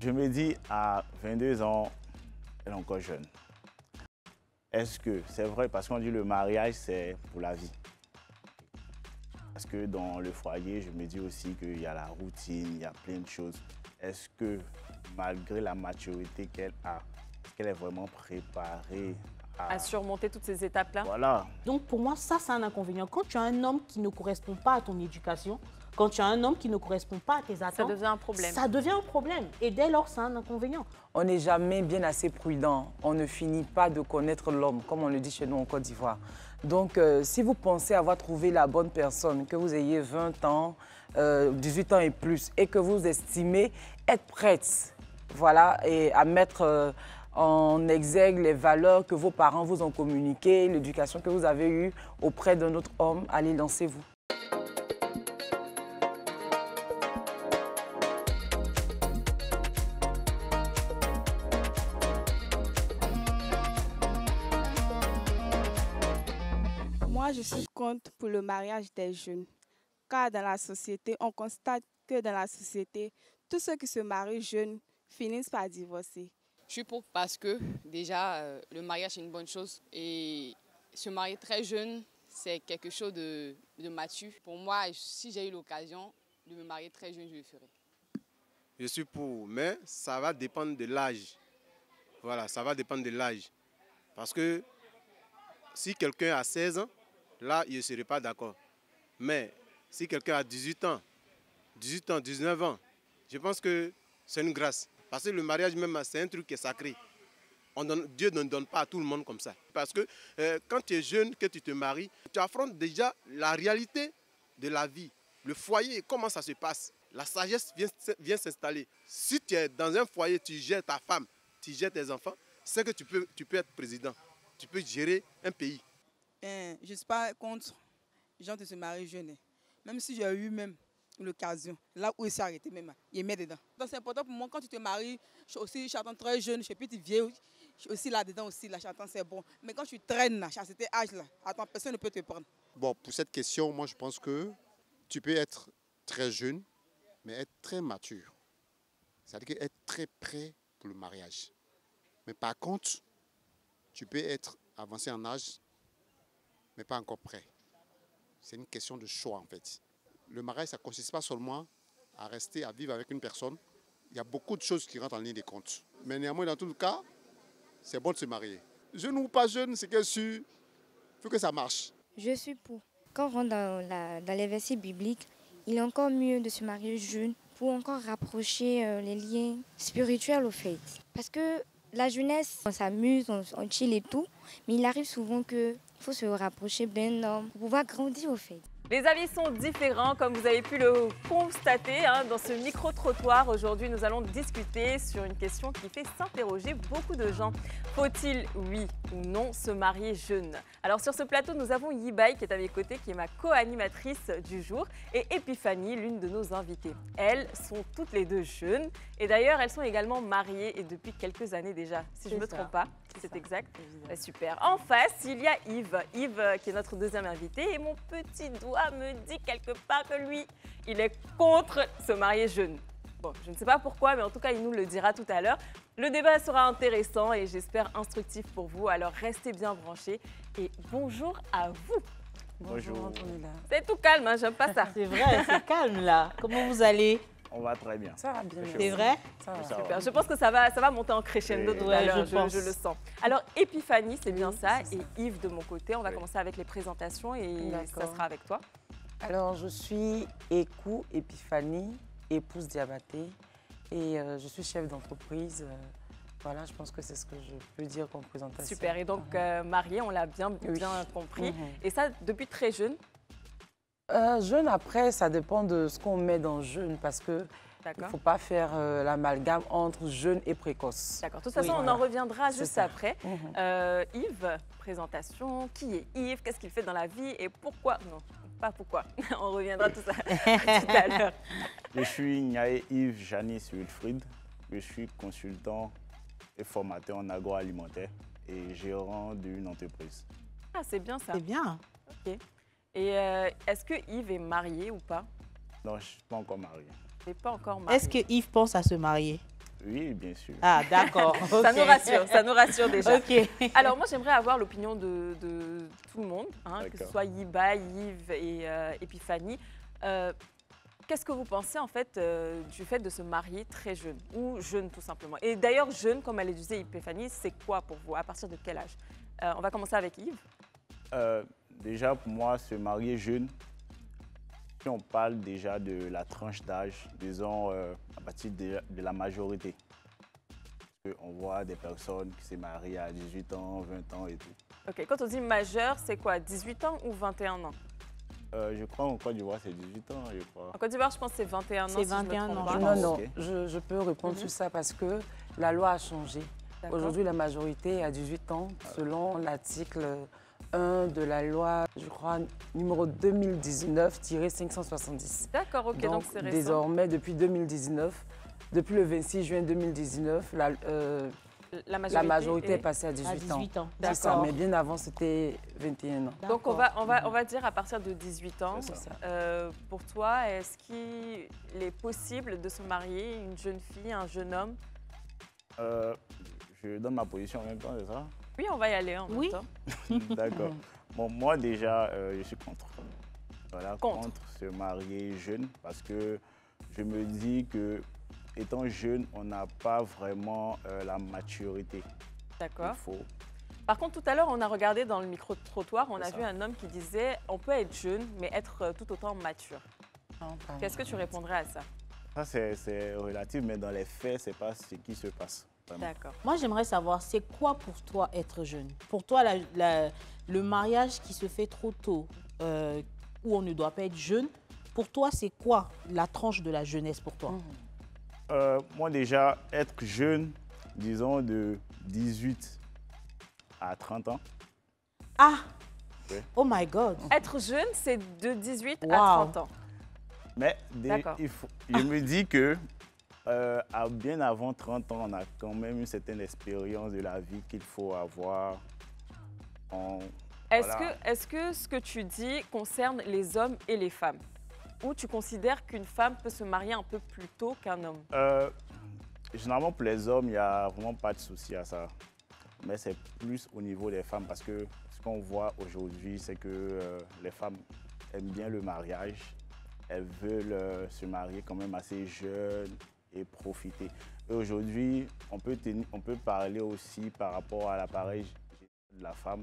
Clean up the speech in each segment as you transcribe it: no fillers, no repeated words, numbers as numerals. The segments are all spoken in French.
Je me dis, à 22 ans, elle est encore jeune. Est-ce que c'est vrai, parce qu'on dit le mariage, c'est pour la vie. Parce que dans le foyer, je me dis aussi qu'il y a la routine, il y a plein de choses. Est-ce que malgré la maturité qu'elle a, est-ce qu'elle est vraiment préparée à surmonter toutes ces étapes-là? Voilà. Donc pour moi, ça c'est un inconvénient. Quand tu as un homme qui ne correspond pas à ton éducation, quand tu as un homme qui ne correspond pas à tes attentes, ça devient un problème. Ça devient un problème. Et dès lors, c'est un inconvénient. On n'est jamais bien assez prudent. On ne finit pas de connaître l'homme, comme on le dit chez nous en Côte d'Ivoire. Donc, si vous pensez avoir trouvé la bonne personne, que vous ayez 20 ans, 18 ans et plus, et que vous estimez être prête, voilà, et à mettre en exergue les valeurs que vos parents vous ont communiquées, l'éducation que vous avez eue auprès d'un autre homme, allez, lancez-vous. Moi, je suis contre pour le mariage des jeunes, car dans la société, on constate que dans la société, tous ceux qui se marient jeunes finissent par divorcer. Je suis pour parce que déjà, le mariage est une bonne chose et se marier très jeune, c'est quelque chose de mature. Pour moi, si j'ai eu l'occasion de me marier très jeune, je le ferai. Je suis pour, mais ça va dépendre de l'âge. Voilà, ça va dépendre de l'âge. Parce que si quelqu'un a 16 ans, là, je ne serai pas d'accord. Mais si quelqu'un a 18 ans, 19 ans, je pense que c'est une grâce. Parce que le mariage même, c'est un truc qui est sacré. Dieu ne donne pas à tout le monde comme ça. Parce que quand tu es jeune, que tu te maries, tu affrontes déjà la réalité de la vie. Le foyer, comment ça se passe. La sagesse vient s'installer. Si tu es dans un foyer, tu gères ta femme, tu gères tes enfants, c'est que tu peux être président. Tu peux gérer un pays. Je ne suis pas contre les gens qui se marient jeunes. Même si j'ai eu même l'occasion, là où il s'est arrêté même, il met dedans. Donc c'est important pour moi, quand tu te maries, je suis aussi j'attends très jeune, je suis petit vieux, je suis aussi là-dedans aussi, là j'attends c'est bon. Mais quand tu traînes là, à cet âge-là, attends, personne ne peut te prendre. Bon, pour cette question, moi je pense que tu peux être très jeune, mais être très mature. C'est-à-dire être très prêt pour le mariage. Mais par contre, tu peux être avancé en âge, mais pas encore prêt. C'est une question de choix en fait. Le mariage, ça ne consiste pas seulement à rester, à vivre avec une personne. Il y a beaucoup de choses qui rentrent en ligne de compte. Mais néanmoins, dans tout le cas, c'est bon de se marier. Jeune ou pas jeune, c'est que sûr, il faut que ça marche. Je suis pour. Quand on rentre dans les versets bibliques, il est encore mieux de se marier jeune pour encore rapprocher les liens spirituels au fait. Parce que la jeunesse, on s'amuse, on chill et tout, mais il arrive souvent qu'il faut se rapprocher d'un homme pour pouvoir grandir au fait. Les avis sont différents, comme vous avez pu le constater dans ce micro-trottoir. Aujourd'hui, nous allons discuter sur une question qui fait s'interroger beaucoup de gens. Faut-il, oui ou non, se marier jeune? Alors sur ce plateau, nous avons Yibai qui est à mes côtés, qui est ma co-animatrice du jour, et Epiphanie, l'une de nos invitées. Elles sont toutes les deux jeunes, et d'ailleurs, elles sont également mariées et depuis quelques années déjà, si je ne me trompe pas. C'est exact. Super. En face, il y a Yves. Yves, qui est notre deuxième invité, et mon petit doigt me dit quelque part que lui, il est contre se marier jeune. Bon, je ne sais pas pourquoi, mais en tout cas, il nous le dira tout à l'heure. Le débat sera intéressant et j'espère instructif pour vous. Alors, restez bien branchés et bonjour à vous. Bonjour. C'est tout calme, hein, j'aime pas ça. C'est vrai, c'est calme là. Comment vous allez? On va très bien. Ça va bien. C'est vrai? Ça va. Super. Je pense que ça va monter en crescendo tout à l'heure, je le sens. Alors, Epiphanie, c'est bien ça, et Yves de mon côté. On va commencer avec les présentations et ça sera avec toi. Alors, je suis Ekou Epiphanie, épouse Diabaté, et je suis chef d'entreprise. Voilà, je pense que c'est ce que je peux dire comme présentation. Super. Et donc, mariée, on l'a bien compris. Et ça, depuis très jeune? Jeune, après, ça dépend de ce qu'on met dans jeune, parce que il ne faut pas faire l'amalgame entre jeune et précoce. D'accord. De toute façon, on en reviendra juste après. Yves, présentation. Qui est Yves? Qu'est-ce qu'il fait dans la vie? Et pourquoi? Non, pas pourquoi. On reviendra tout ça tout à l'heure. Je suis Niaé Yves Janice Wilfried. Je suis consultant et formateur en agroalimentaire et gérant d'une entreprise. Ah, c'est bien ça. C'est bien. Ok. Et est-ce que Yves est marié ou pas? Non, je ne suis pas encore marié. Il n'est pas encore marié. Est-ce que Yves pense à se marier? Oui, bien sûr. Ah, d'accord. Ça nous rassure déjà. Ok. Alors moi, j'aimerais avoir l'opinion de tout le monde, hein, que ce D'accord. soit Yiba, Yves et Epiphanie. Qu'est-ce que vous pensez en fait du fait de se marier très jeune ou jeune tout simplement? Et d'ailleurs, jeune, comme elle le disait Epiphanie, c'est quoi pour vous? À partir de quel âge? On va commencer avec Yves. Déjà, pour moi, se marier jeune, si on parle déjà de la tranche d'âge, disons à partir de la majorité. Parce qu'on voit des personnes qui se marient à 18 ans, 20 ans et tout. Ok, quand on dit majeur, c'est quoi? 18 ans ou 21 ans? Je crois en Côte d'Ivoire, c'est 18 ans, je crois. En Côte d'Ivoire, je pense que c'est 21 ans. C'est 21 ans. Non, Ok. je peux répondre sur ça parce que la loi a changé. D'accord. Aujourd'hui, la majorité est à 18 ans, selon l'article 1 de la loi, je crois, numéro 2019-570. D'accord, ok, donc c'est récent. Désormais, depuis 2019, depuis le 26 juin 2019, la majorité est passée à 18 ans. C'est ça, mais bien avant, c'était 21 ans. Donc on va dire à partir de 18 ans. C'est ça. Pour toi, est-ce qu'il est possible de se marier une jeune fille, un jeune homme? Je donne ma position en même temps, c'est ça? Oui, on va y aller en même temps. D'accord. Bon, moi déjà, je suis contre. Voilà, Contre se marier jeune parce que je me dis que étant jeune, on n'a pas vraiment la maturité. D'accord. Il faut. Par contre, tout à l'heure, on a regardé dans le micro-trottoir, on a vu un homme qui disait on peut être jeune, mais être tout autant mature. Qu'est-ce que tu répondrais à ça? Ça, c'est relatif, mais dans les faits, ce n'est pas ce qui se passe. D'accord. Moi, j'aimerais savoir, c'est quoi pour toi être jeune? Pour toi, le mariage qui se fait trop tôt, où on ne doit pas être jeune, pour toi, c'est quoi la tranche de la jeunesse pour toi? Moi, déjà, être jeune, disons de 18 à 30 ans. Ah! Oui. Oh my God! Être jeune, c'est de 18 à 30 ans. Mais je me dis que bien avant 30 ans, on a quand même une certaine expérience de la vie qu'il faut avoir. Est-ce que ce que tu dis concerne les hommes et les femmes? Ou tu considères qu'une femme peut se marier un peu plus tôt qu'un homme? Généralement, pour les hommes, il n'y a vraiment pas de souci à ça. Mais c'est plus au niveau des femmes parce que ce qu'on voit aujourd'hui, c'est que les femmes aiment bien le mariage. Elles veulent se marier quand même assez jeunes et profiter. Et aujourd'hui, on peut parler aussi par rapport à l'appareil de la femme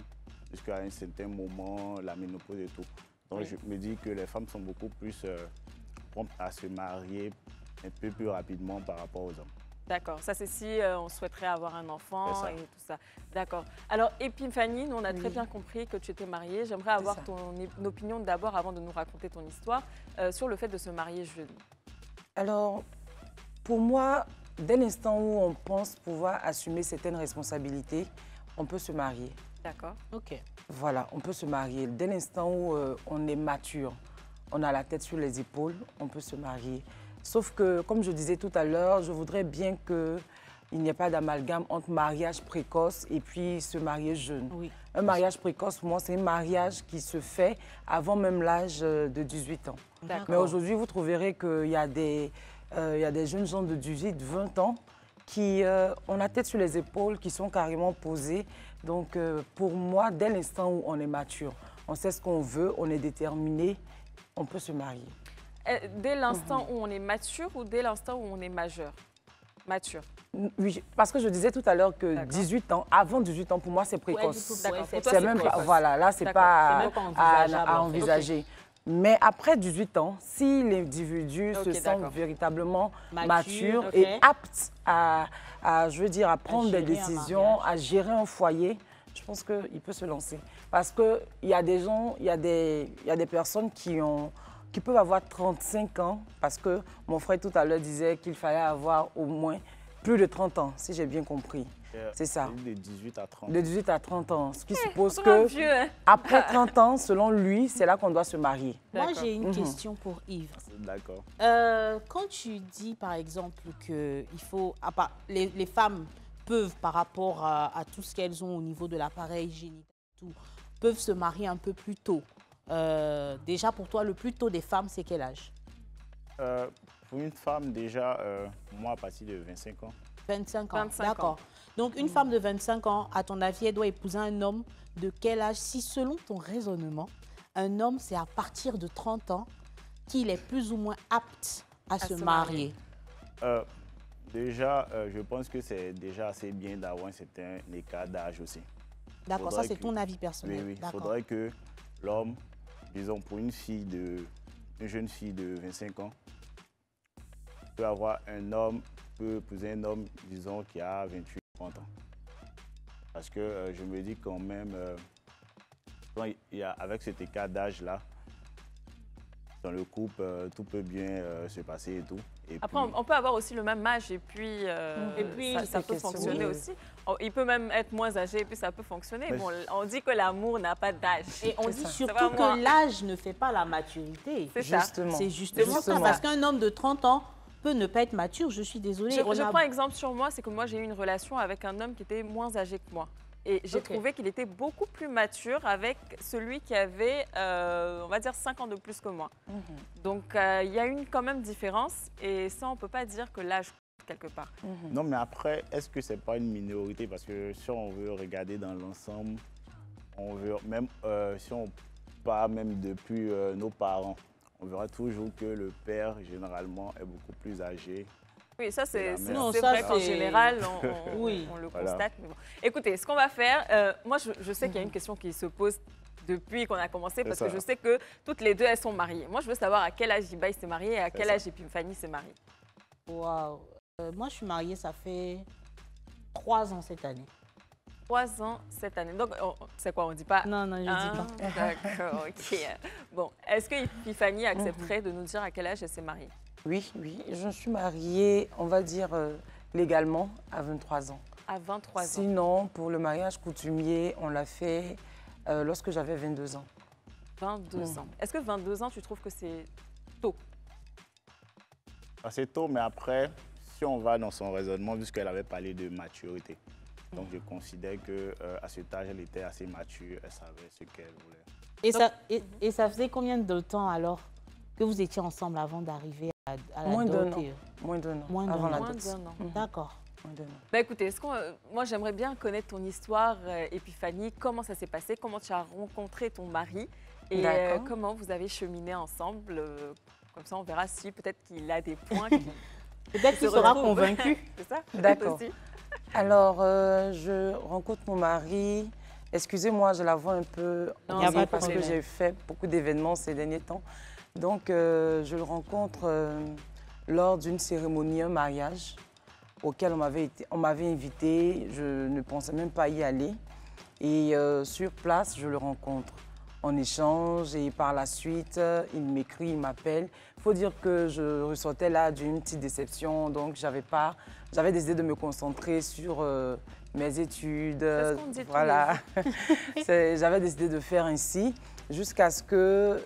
jusqu'à un certain moment, la ménopause et tout. Donc je me dis que les femmes sont beaucoup plus promptes à se marier un peu plus rapidement par rapport aux hommes. D'accord, ça c'est si on souhaiterait avoir un enfant et tout ça. D'accord. Alors Epiphanie, nous on a très bien compris que tu étais mariée. J'aimerais avoir ton opinion d'abord avant de nous raconter ton histoire sur le fait de se marier jeune. Alors, pour moi, dès l'instant où on pense pouvoir assumer certaines responsabilités, on peut se marier. D'accord. Ok. Voilà, on peut se marier. Dès l'instant où on est mature, on a la tête sur les épaules, on peut se marier. Sauf que, comme je disais tout à l'heure, je voudrais bien qu'il n'y ait pas d'amalgame entre mariage précoce et puis se marier jeune. Oui. Un mariage précoce, pour moi, c'est un mariage qui se fait avant même l'âge de 18 ans. Mais aujourd'hui, vous trouverez qu'il y a des jeunes gens de 18, 20 ans qui ont la tête sur les épaules, qui sont carrément posés. Donc, pour moi, dès l'instant où on est mature, on sait ce qu'on veut, on est déterminé, on peut se marier. Dès l'instant où on est mature ou dès l'instant où on est majeur? Mature. Oui, parce que je disais tout à l'heure que 18 ans, avant 18 ans, pour moi, c'est précoce. D'accord. C'est même pas, voilà, là, c'est pas à envisager. Mais après 18 ans, si l'individu se sent véritablement mature et apte à prendre des décisions, à gérer un foyer, je pense qu'il peut se lancer. Parce qu'il y a des gens, il y a des personnes qui peuvent avoir 35 ans, parce que mon frère tout à l'heure disait qu'il fallait avoir au moins plus de 30 ans, si j'ai bien compris. C'est ça. De 18 à 30. De 18 à 30 ans, ce qui suppose que après 30 ans, selon lui, c'est là qu'on doit se marier. Moi, j'ai une question pour Yves. D'accord. Quand tu dis, par exemple, que les femmes peuvent, par rapport à tout ce qu'elles ont au niveau de l'appareil génital, peuvent se marier un peu plus tôt. Déjà, pour toi, le plus tôt des femmes, c'est quel âge? Pour une femme, déjà, moi, à partir de 25 ans. 25 ans, 25 ans. d'accord. Donc, une femme de 25 ans, à ton avis, elle doit épouser un homme de quel âge? Si, selon ton raisonnement, un homme, c'est à partir de 30 ans qu'il est plus ou moins apte à se marier. Déjà, je pense que c'est déjà assez bien d'avoir un certain écart d'âge aussi. D'accord, ça c'est ton avis personnel. Oui, il faudrait que l'homme, disons pour une jeune fille de 25 ans, peut épouser un homme, disons, qui a 28-30 ans. Parce que je me dis quand même, avec cet écart d'âge-là, dans le couple, tout peut bien se passer et tout. Et après, on peut avoir aussi le même âge et puis, ça peut fonctionner aussi. Il peut même être moins âgé et puis ça peut fonctionner. Bon, on dit que l'amour n'a pas d'âge. Et on dit surtout que l'âge ne fait pas la maturité. C'est ça. C'est justement ça. Parce qu'un homme de 30 ans peut ne pas être mature, je suis désolée. Je prends exemple sur moi, c'est que moi j'ai eu une relation avec un homme qui était moins âgé que moi. Et j'ai trouvé qu'il était beaucoup plus mature avec celui qui avait, on va dire, 5 ans de plus que moi. Donc, il y a une quand même différence. Et ça, on ne peut pas dire que l'âge quelque part. Non, mais après, est-ce que ce n'est pas une minorité? Parce que si on veut regarder dans l'ensemble, on veut même, si on part même depuis nos parents, on verra toujours que le père, généralement, est beaucoup plus âgé. Oui, ça c'est vrai qu'en général, on le constate. Mais bon. Écoutez, ce qu'on va faire, moi je sais qu'il y a une question qui se pose depuis qu'on a commencé, parce que je sais que toutes les deux, elles sont mariées. Moi, je veux savoir à quel âge Ibaï s'est mariée et à quel âge Epiphanie s'est mariée. Waouh. Moi, je suis mariée, ça fait 3 ans cette année. 3 ans cette année. Donc, c'est quoi, on ne dit pas? Non, je ne dis pas. D'accord, ok. Bon, est-ce que Epiphanie accepterait de nous dire à quel âge elle s'est mariée? Oui, je suis mariée, on va dire légalement, à 23 ans. À 23 ans. Sinon, pour le mariage coutumier, on l'a fait lorsque j'avais 22 ans. 22 ans. Est-ce que 22 ans, tu trouves que c'est tôt? C'est tôt, mais après, si on va dans son raisonnement, puisqu'elle avait parlé de maturité, donc je considère qu'à cet âge, elle était assez mature, elle savait ce qu'elle voulait. Et ça faisait combien de temps alors que vous étiez ensemble avant d'arriver à la Moins dot? d'un an. Moins d'un an. Avant la Moins dot. d'un an. D'accord. Bah écoutez, moi j'aimerais bien connaître ton histoire, Epiphanie. Comment ça s'est passé? Comment tu as rencontré ton mari? Et comment vous avez cheminé ensemble? Comme ça, on verra si peut-être qu'il a des points. Peut-être qu'il sera convaincu. C'est ça? D'accord. Alors, je rencontre mon mari. Excusez-moi, je la vois un peu parce que j'ai fait beaucoup d'événements ces derniers temps. Donc, je le rencontre lors d'une cérémonie, un mariage, auquel on m'avait invité. Je ne pensais même pas y aller. Et sur place, je le rencontre. On échange et par la suite, il m'écrit, il m'appelle. Il faut dire que je ressortais là d'une petite déception. Donc, j'avais décidé de me concentrer sur mes études. C'est ce qu'on dit. Voilà. J'avais décidé de faire ainsi jusqu'à ce que,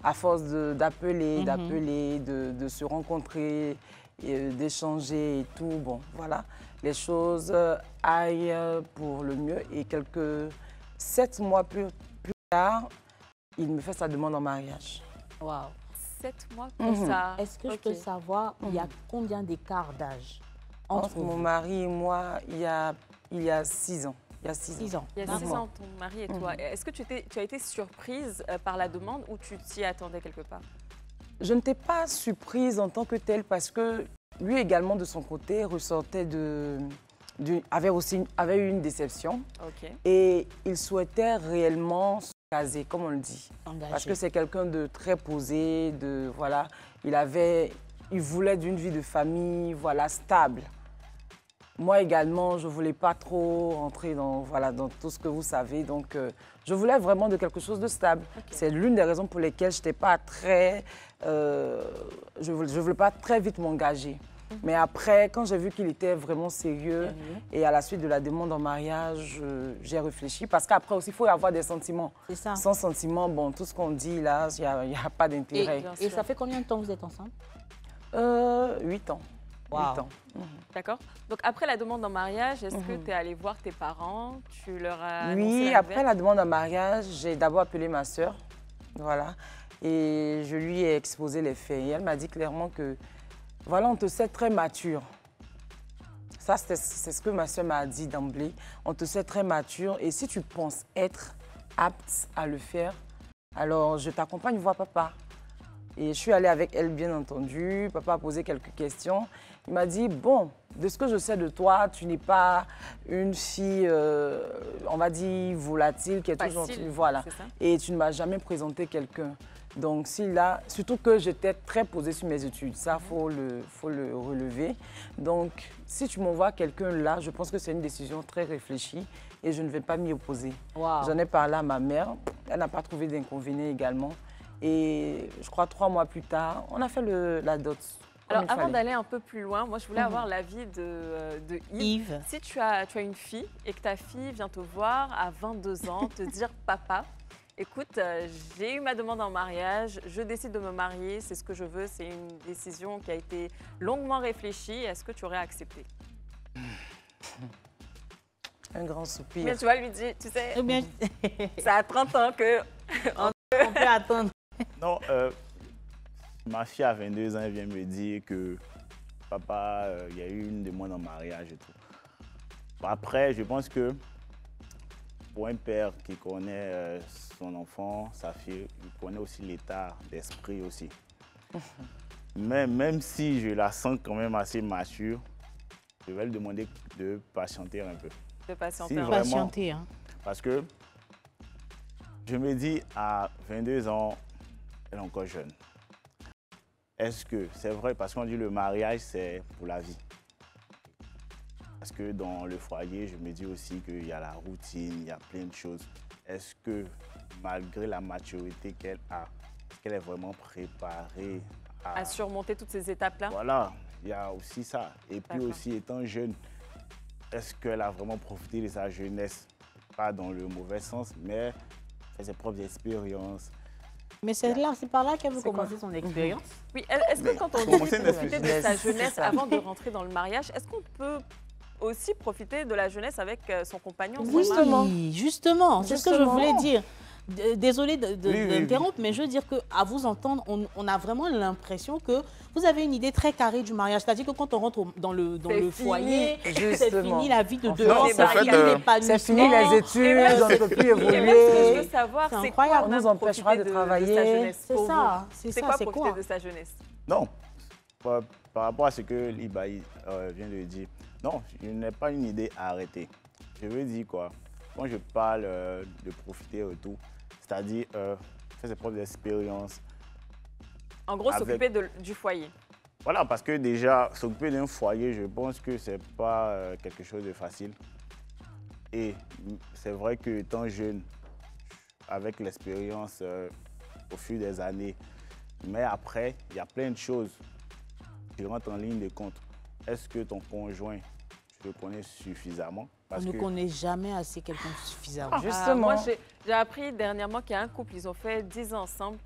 à force d'appeler, de se rencontrer, d'échanger et tout, bon, voilà, les choses aillent pour le mieux. Et 7 mois plus tard, il me fait sa demande en mariage. Waouh. 7 mois comme ça. Est-ce que je peux savoir, il y a combien d'écart d'âge entre mon mari et moi? Il y a 6 ans. Il y a 6 ans. Il y a 6 ans, ton mari et toi. Est-ce que tu as été surprise par la demande ou tu t'y attendais quelque part? Je n'étais pas surprise en tant que telle parce que lui également, de son côté, ressortait avait eu une déception. Et il souhaitait réellement se caser, comme on le dit. Engagé. Parce que c'est quelqu'un de très posé, voilà. Il voulait d'une vie de famille, voilà, stable. Moi également, je ne voulais pas trop rentrer dans tout ce que vous savez. Donc, je voulais vraiment de quelque chose de stable. C'est l'une des raisons pour lesquelles je n'étais pas très... je ne voulais pas très vite m'engager. Mais après, quand j'ai vu qu'il était vraiment sérieux et à la suite de la demande en mariage, j'ai réfléchi. Parce qu'après aussi, il faut y avoir des sentiments. C'est ça. Sans sentiments, bon, tout ce qu'on dit là, il n'y a pas d'intérêt. Et ça fait combien de temps que vous êtes ensemble? 8 ans. Wow. 8 ans. D'accord. Donc, après la demande en mariage, est-ce que tu es allée voir tes parents? Tu leur as annoncé Oui, après la demande en mariage, j'ai d'abord appelé ma sœur. Voilà. Et je lui ai exposé les faits. Et elle m'a dit clairement que, voilà, on te sait très mature. Ça, c'est ce que ma soeur m'a dit d'emblée. On te sait très mature et si tu penses être apte à le faire, alors je t'accompagne voir papa. Et je suis allée avec elle, bien entendu. Papa a posé quelques questions. Il m'a dit, bon, de ce que je sais de toi, tu n'es pas une fille, on va dire, volatile, qui est toujours... Voilà. Et tu ne m'as jamais présenté quelqu'un. Donc, surtout que j'étais très posée sur mes études. Ça, faut le relever. Donc, si tu m'envoies quelqu'un là, je pense que c'est une décision très réfléchie et je ne vais pas m'y opposer. Wow. J'en ai parlé à ma mère. Elle n'a pas trouvé d'inconvénient également. Et je crois 3 mois plus tard, on a fait la dot. Alors, avant d'aller un peu plus loin, moi, je voulais avoir l'avis de Yves. Si tu as une fille et que ta fille vient te voir à 22 ans, te dire « Papa, écoute, j'ai eu ma demande en mariage, je décide de me marier, c'est ce que je veux, c'est une décision qui a été longuement réfléchie. Est-ce que tu aurais accepté ?» Un grand soupir. Mais tu vas lui dire, tu sais, ça a 30 ans que... on peut attendre. Non, ma fille a 22 ans, elle vient me dire que papa, il y a eu une demande en mariage et tout. Bon, après, je pense que pour un père qui connaît son enfant, sa fille, il connaît aussi l'état d'esprit aussi. Mais même si je la sens quand même assez mature, je vais lui demander de patienter un peu. De patienter, si vraiment, patienter, hein. Parce que je me dis, à 22 ans, elle est encore jeune. Est-ce que c'est vrai, parce qu'on dit le mariage, c'est pour la vie. Parce que dans le foyer, je me dis aussi qu'il y a la routine, il y a plein de choses. Est-ce que malgré la maturité qu'elle a, est-ce qu'elle est vraiment préparée à surmonter toutes ces étapes-là? Voilà, il y a aussi ça. Et puis aussi, étant jeune, est-ce qu'elle a vraiment profité de sa jeunesse? Pas dans le mauvais sens, mais fait ses propres expériences. Mais c'est par là qu'elle veut commencer son expérience. Oui, est-ce que quand on dit profiter de sa jeunesse avant de rentrer dans le mariage, est-ce qu'on peut aussi profiter de la jeunesse avec son compagnon? Oui, justement, c'est ce que je voulais dire. Désolée d'interrompre, mais je veux dire qu'à vous entendre, on a vraiment l'impression que vous avez une idée très carrée du mariage. C'est-à-dire que quand on rentre dans le foyer, c'est fini la vie de dehors, c'est fini l'épanouissement. C'est fini les études, on ne peut plus évoluer. Ce que je veux savoir, c'est quoi on nous empêchera de travailler. C'est ça, c'est quoi profiter de sa jeunesse? Non, par rapport à ce que Libaï vient de dire, non, je n'ai pas une idée arrêtée. Je veux dire quoi? Quand je parle de profiter et tout, c'est-à-dire faire ses propres expériences. En gros, s'occuper du foyer. Voilà, parce que déjà, s'occuper d'un foyer, je pense que ce n'est pas quelque chose de facile. Et c'est vrai que étant jeune, avec l'expérience au fil des années, mais après, il y a plein de choses qui rentrent en ligne de compte. Est-ce que ton conjoint, tu le connais suffisamment? On ne connaît jamais assez quelqu'un suffisamment. Justement. Moi, j'ai appris dernièrement qu'il y a un couple, ils ont fait 10 ans ensemble.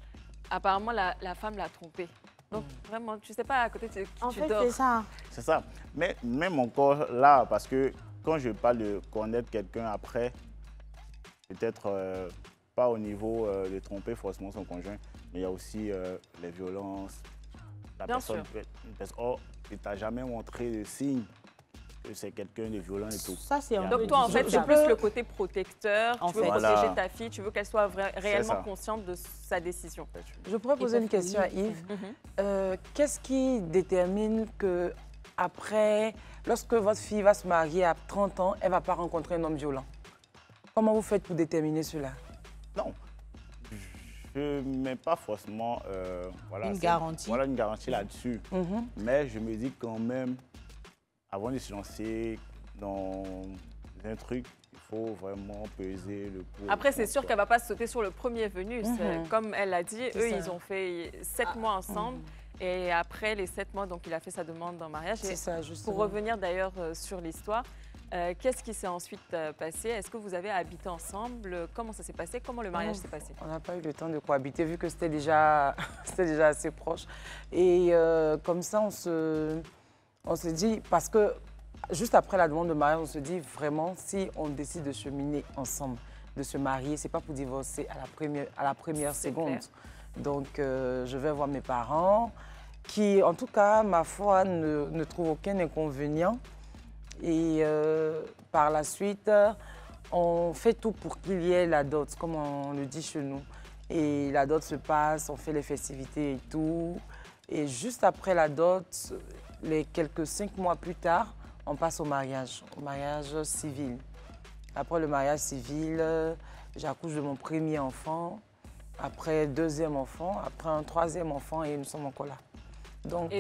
Apparemment, la femme l'a trompé. Donc, vraiment, tu ne sais pas à côté de qui tu dors. C'est ça. C'est ça. Mais même encore là, parce que quand je parle de connaître quelqu'un après, peut-être pas au niveau de tromper forcément son conjoint, mais il y a aussi les violences. La personne peut être, oh, tu n'as jamais montré de signe que c'est quelqu'un de violent et tout. Ça, c'est donc toi, en fait, c'est plus le côté protecteur. Tu veux protéger ta fille, tu veux qu'elle soit réellement consciente de sa décision. Je pourrais poser une question à Yves. Qu'est-ce qui détermine que après, lorsque votre fille va se marier à 30 ans, elle ne va pas rencontrer un homme violent? Comment vous faites pour déterminer cela? Non, je ne mets pas forcément une garantie. Voilà, une garantie là-dessus. Mais je me dis quand même, avant de se lancer dans un truc, il faut vraiment peser le pour. Après, c'est sûr qu'elle ne va pas sauter sur le premier venu. Comme elle l'a dit, eux, ils ont fait 7 mois ensemble. Et après les 7 mois, donc il a fait sa demande en mariage. C'est ça, justement. Pour revenir d'ailleurs sur l'histoire, qu'est-ce qui s'est ensuite passé? Est-ce que vous avez habité ensemble? Comment ça s'est passé? Comment le mariage s'est passé? On n'a pas eu le temps de cohabiter vu que c'était déjà assez proche. Et comme ça, on se dit, parce que juste après la demande de mariage, on se dit vraiment, si on décide de cheminer ensemble, de se marier, ce n'est pas pour divorcer à la première seconde. Clair. Donc, je vais voir mes parents qui, en tout cas, ma foi, ne trouvent aucun inconvénient Et par la suite, on fait tout pour qu'il y ait la dot, comme on le dit chez nous. Et la dot se passe, on fait les festivités et tout. Et juste après la dot, quelques 5 mois plus tard, on passe au mariage civil. Après le mariage civil, j'accouche de mon premier enfant, après deuxième enfant, après un troisième enfant et nous sommes encore là. Donc,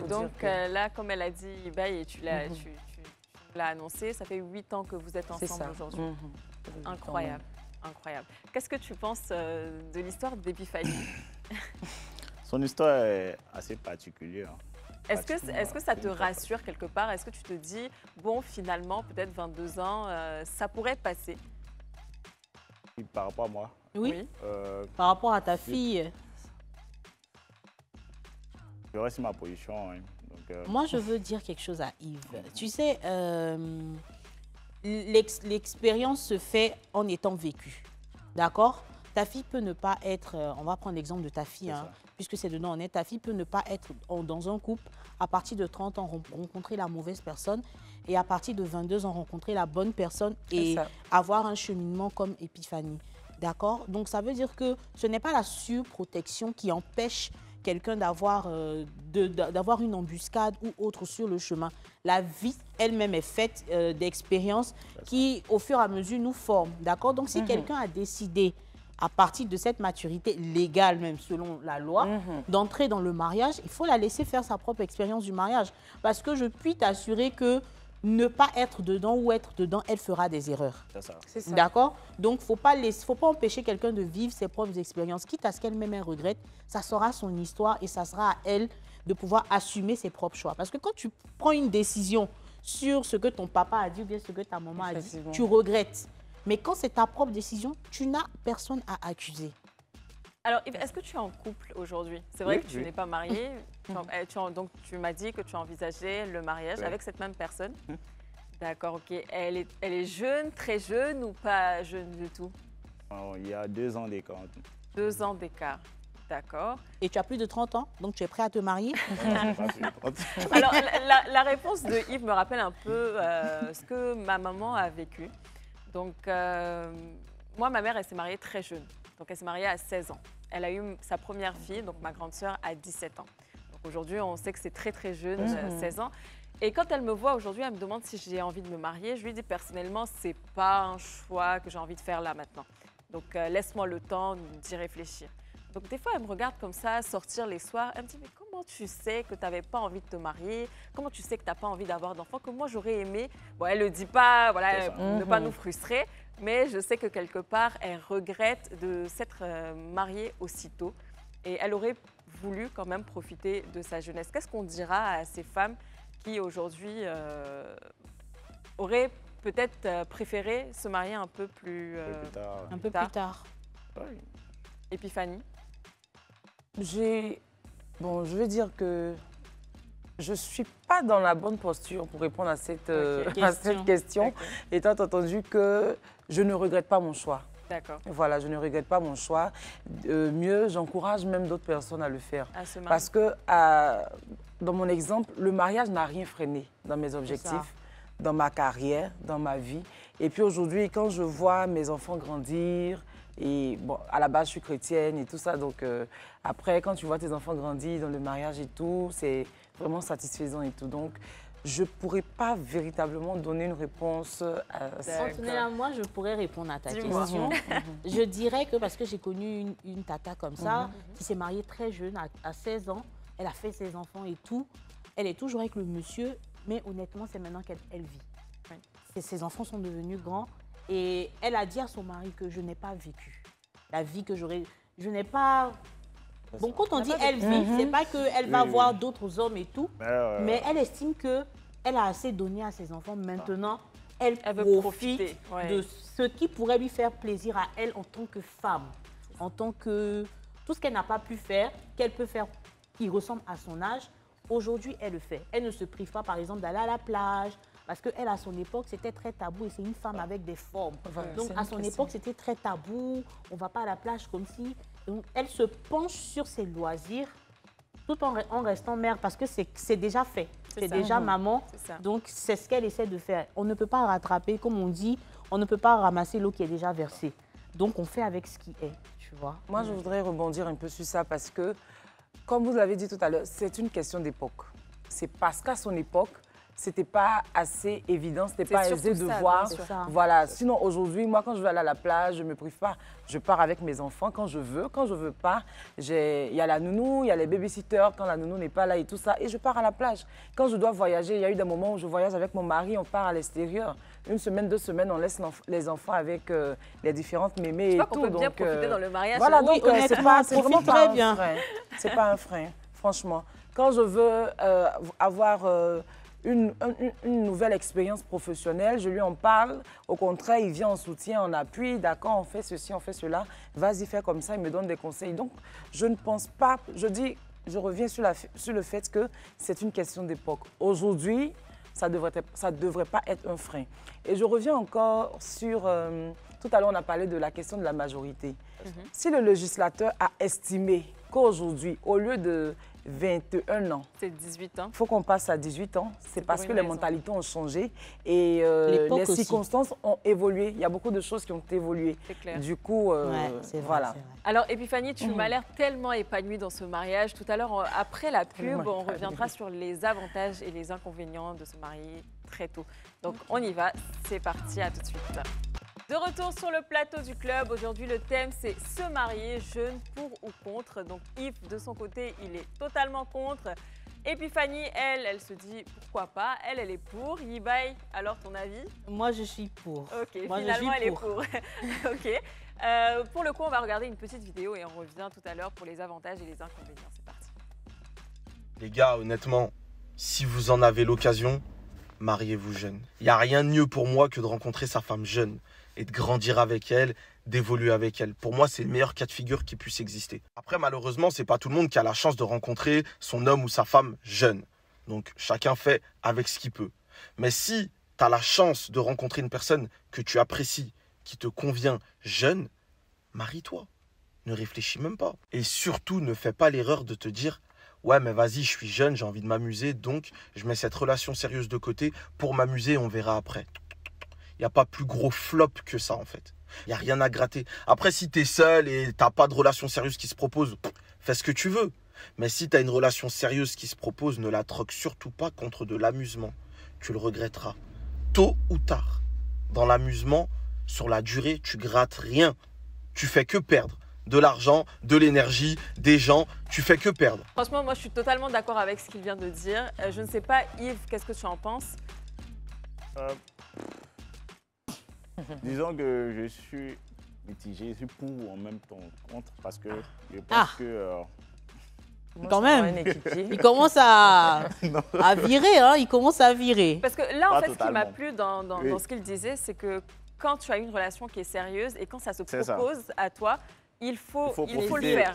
là, comme elle a dit, Ibaye, et tu l'as annoncé, ça fait 8 ans que vous êtes ensemble aujourd'hui. Incroyable, incroyable. Qu'est-ce que tu penses de l'histoire d'Epiphanie? Son histoire est assez particulière. Est-ce que ça te rassure quelque part? Est-ce que tu te dis, bon, finalement, peut-être 22 ans, ça pourrait passer? Par rapport à moi? Oui. Par rapport à ta fille? Je reste ma position. Hein. Donc, moi, je veux dire quelque chose à Yves. Tu sais, l'expérience se fait en étant vécue. D'accord? Ta fille peut ne pas être, on va prendre l'exemple de ta fille, hein, puisque c'est dedans on est, ta fille peut ne pas être dans un couple, à partir de 30 ans rencontrer la mauvaise personne et à partir de 22 ans rencontrer la bonne personne et avoir un cheminement comme Epiphanie. D'accord? Donc ça veut dire que ce n'est pas la surprotection qui empêche quelqu'un d'avoir une embuscade ou autre sur le chemin. La vie elle-même est faite d'expériences qui, au fur et à mesure, nous forment. D'accord? Donc si quelqu'un a décidé à partir de cette maturité légale, même selon la loi, d'entrer dans le mariage, il faut la laisser faire sa propre expérience du mariage. Parce que je puis t'assurer que ne pas être dedans ou être dedans, elle fera des erreurs. C'est ça. D'accord? Donc, il ne faut pas empêcher quelqu'un de vivre ses propres expériences. Quitte à ce qu'elle-même elle regrette, ça sera son histoire et ça sera à elle de pouvoir assumer ses propres choix. Parce que quand tu prends une décision sur ce que ton papa a dit ou bien ce que ta maman a dit, tu regrettes. Mais quand c'est ta propre décision, tu n'as personne à accuser. Alors, est-ce que tu es en couple aujourd'hui? C'est vrai que tu n'es pas mariée. Donc, tu m'as dit que tu envisageais le mariage avec cette même personne. D'accord, ok. Elle est jeune, très jeune ou pas jeune du tout? Il y a 2 ans d'écart. 2 ans d'écart, d'accord. Et tu as plus de 30 ans, donc tu es prêt à te marier? Alors, la réponse de Yves me rappelle un peu ce que ma maman a vécu. Donc, moi, ma mère, elle s'est mariée très jeune. Donc, elle s'est mariée à 16 ans. Elle a eu sa première fille, donc ma grande sœur, à 17 ans. Donc, aujourd'hui, on sait que c'est très, très jeune, 16 ans. Et quand elle me voit aujourd'hui, elle me demande si j'ai envie de me marier. Je lui dis personnellement, ce n'est pas un choix que j'ai envie de faire là maintenant. Donc, laisse-moi le temps d'y réfléchir. Donc, des fois, elle me regarde comme ça, sortir les soirs. Elle me dit, mais comment tu sais que tu n'avais pas envie de te marier? Comment tu sais que tu n'as pas envie d'avoir d'enfants? Que moi, j'aurais aimé. Bon, elle ne le dit pas, voilà, ne pas nous frustrer. Mais je sais que quelque part, elle regrette de s'être mariée aussitôt. Et elle aurait voulu quand même profiter de sa jeunesse. Qu'est-ce qu'on dira à ces femmes qui, aujourd'hui, auraient peut-être préféré se marier un peu plus tard? Oui. Epiphanie? Je veux dire que je ne suis pas dans la bonne posture pour répondre à cette question, étant entendu que je ne regrette pas mon choix. D'accord. Voilà, je ne regrette pas mon choix. Mieux, j'encourage même d'autres personnes à le faire. Parce que, dans mon exemple, le mariage n'a rien freiné dans mes objectifs, dans ma carrière, dans ma vie. Et puis aujourd'hui, quand je vois mes enfants grandir, et bon, à la base, je suis chrétienne et tout ça. Donc, après, quand tu vois tes enfants grandir dans le mariage et tout, c'est vraiment satisfaisant et tout. Donc, je ne pourrais pas véritablement donner une réponse à ça. Moi, je pourrais répondre à ta question. Je dirais que, parce que j'ai connu une tata comme ça, qui s'est mariée très jeune, à 16 ans. Elle a fait ses enfants et tout. Elle est toujours avec le monsieur, mais honnêtement, c'est maintenant qu'elle vit. Et ses enfants sont devenus grands. Et elle a dit à son mari que je n'ai pas vécu la vie que j'aurais. Je n'ai pas. Bon, quand on dit elle vit, c'est pas qu'elle va voir d'autres hommes et tout, mais elle estime qu'elle a assez donné à ses enfants. Maintenant, elle veut profiter de ce qui pourrait lui faire plaisir à elle en tant que femme, en tant que tout ce qu'elle n'a pas pu faire, qu'elle peut faire, qui ressemble à son âge. Aujourd'hui, elle le fait. Elle ne se prive pas, par exemple, d'aller à la plage. Parce qu'elle, à son époque, c'était très tabou et c'est une femme avec des formes. Donc, à son époque, c'était très tabou. On ne va pas à la plage comme si. Donc, elle se penche sur ses loisirs tout en restant mère parce que c'est déjà fait. tu es ça. déjà maman. C'est ça. Donc, c'est ce qu'elle essaie de faire. On ne peut pas rattraper, comme on dit, on ne peut pas ramasser l'eau qui est déjà versée. Donc, on fait avec ce qui est, tu vois. Moi, je voudrais rebondir un peu sur ça parce que, comme vous l'avez dit tout à l'heure, c'est une question d'époque. C'est parce qu'à son époque, c'était pas assez évident, c'était pas aisé de voir. Voilà. Sinon, aujourd'hui, moi, quand je vais aller à la plage, je me prive pas. Je pars avec mes enfants quand je veux. Quand je veux pas, il y a la nounou, il y a les babysitters quand la nounou n'est pas là et tout ça. Et je pars à la plage. Quand je dois voyager, il y a eu des moments où je voyage avec mon mari, on part à l'extérieur. Une semaine, 2 semaines, on laisse les enfants avec les différentes mémés et tout. On peut bien profiter dans le mariage. Voilà, donc c'est vraiment pas bien. un frein. C'est pas un frein, franchement. Quand je veux avoir une nouvelle expérience professionnelle, je lui en parle. Au contraire, il vient en soutien, en appui. D'accord, on fait ceci, on fait cela. Vas-y, fais comme ça. Il me donne des conseils. Donc, je ne pense pas... Je reviens sur le fait que c'est une question d'époque. Aujourd'hui, ça devrait pas être un frein. Et je reviens encore sur... tout à l'heure, on a parlé de la question de la majorité. Si le législateur a estimé qu'aujourd'hui, au lieu de 21 ans. C'est 18 ans. Il faut qu'on passe à 18 ans. C'est parce que les mentalités ont changé et les circonstances ont évolué. Il y a beaucoup de choses qui ont évolué. C'est clair. Du coup, voilà. Alors, Epiphanie, tu m'as l'air tellement épanouie dans ce mariage. Tout à l'heure, après la pub, on reviendra sur les avantages et les inconvénients de se marier très tôt. Donc, on y va. C'est parti. À tout de suite. De retour sur le plateau du club, aujourd'hui le thème c'est se marier, jeune, pour ou contre. Donc Yves, de son côté, il est totalement contre. Epiphanie, elle se dit pourquoi pas, elle est pour. Yibai, alors ton avis? Moi je suis pour. Ok, moi, finalement elle est pour. Ok. Pour le coup, on va regarder une petite vidéo et on revient tout à l'heure pour les avantages et les inconvénients. C'est parti. Les gars, honnêtement, si vous en avez l'occasion, mariez-vous jeune. Il n'y a rien de mieux pour moi que de rencontrer sa femme jeune et de grandir avec elle, d'évoluer avec elle. Pour moi, c'est le meilleur cas de figure qui puisse exister. Après, malheureusement, c'est pas tout le monde qui a la chance de rencontrer son homme ou sa femme jeune. Donc, chacun fait avec ce qu'il peut. Mais si tu as la chance de rencontrer une personne que tu apprécies, qui te convient jeune, marie-toi. Ne réfléchis même pas. Et surtout, ne fais pas l'erreur de te dire « Ouais, mais vas-y, je suis jeune, j'ai envie de m'amuser, donc je mets cette relation sérieuse de côté pour m'amuser, on verra après. » Il n'y a pas plus gros flop que ça, en fait. Il n'y a rien à gratter. Après, si tu es seul et tu n'as pas de relation sérieuse qui se propose, fais ce que tu veux. Mais si tu as une relation sérieuse qui se propose, ne la troque surtout pas contre de l'amusement. Tu le regretteras. Tôt ou tard. Dans l'amusement, sur la durée, tu grattes rien. Tu fais que perdre. De l'argent, de l'énergie, des gens, tu fais que perdre. Franchement, moi, je suis totalement d'accord avec ce qu'il vient de dire. Je ne sais pas, Yves, qu'est-ce que tu en penses? Disons que je suis mitigé, je suis pour ou en même temps contre parce que je pense que... Quand même, il commence à virer, hein, il commence à virer. Parce que là, en fait, ce qui m'a plu dans ce qu'il disait, c'est que quand tu as une relation qui est sérieuse et quand ça se propose à toi, il faut le faire.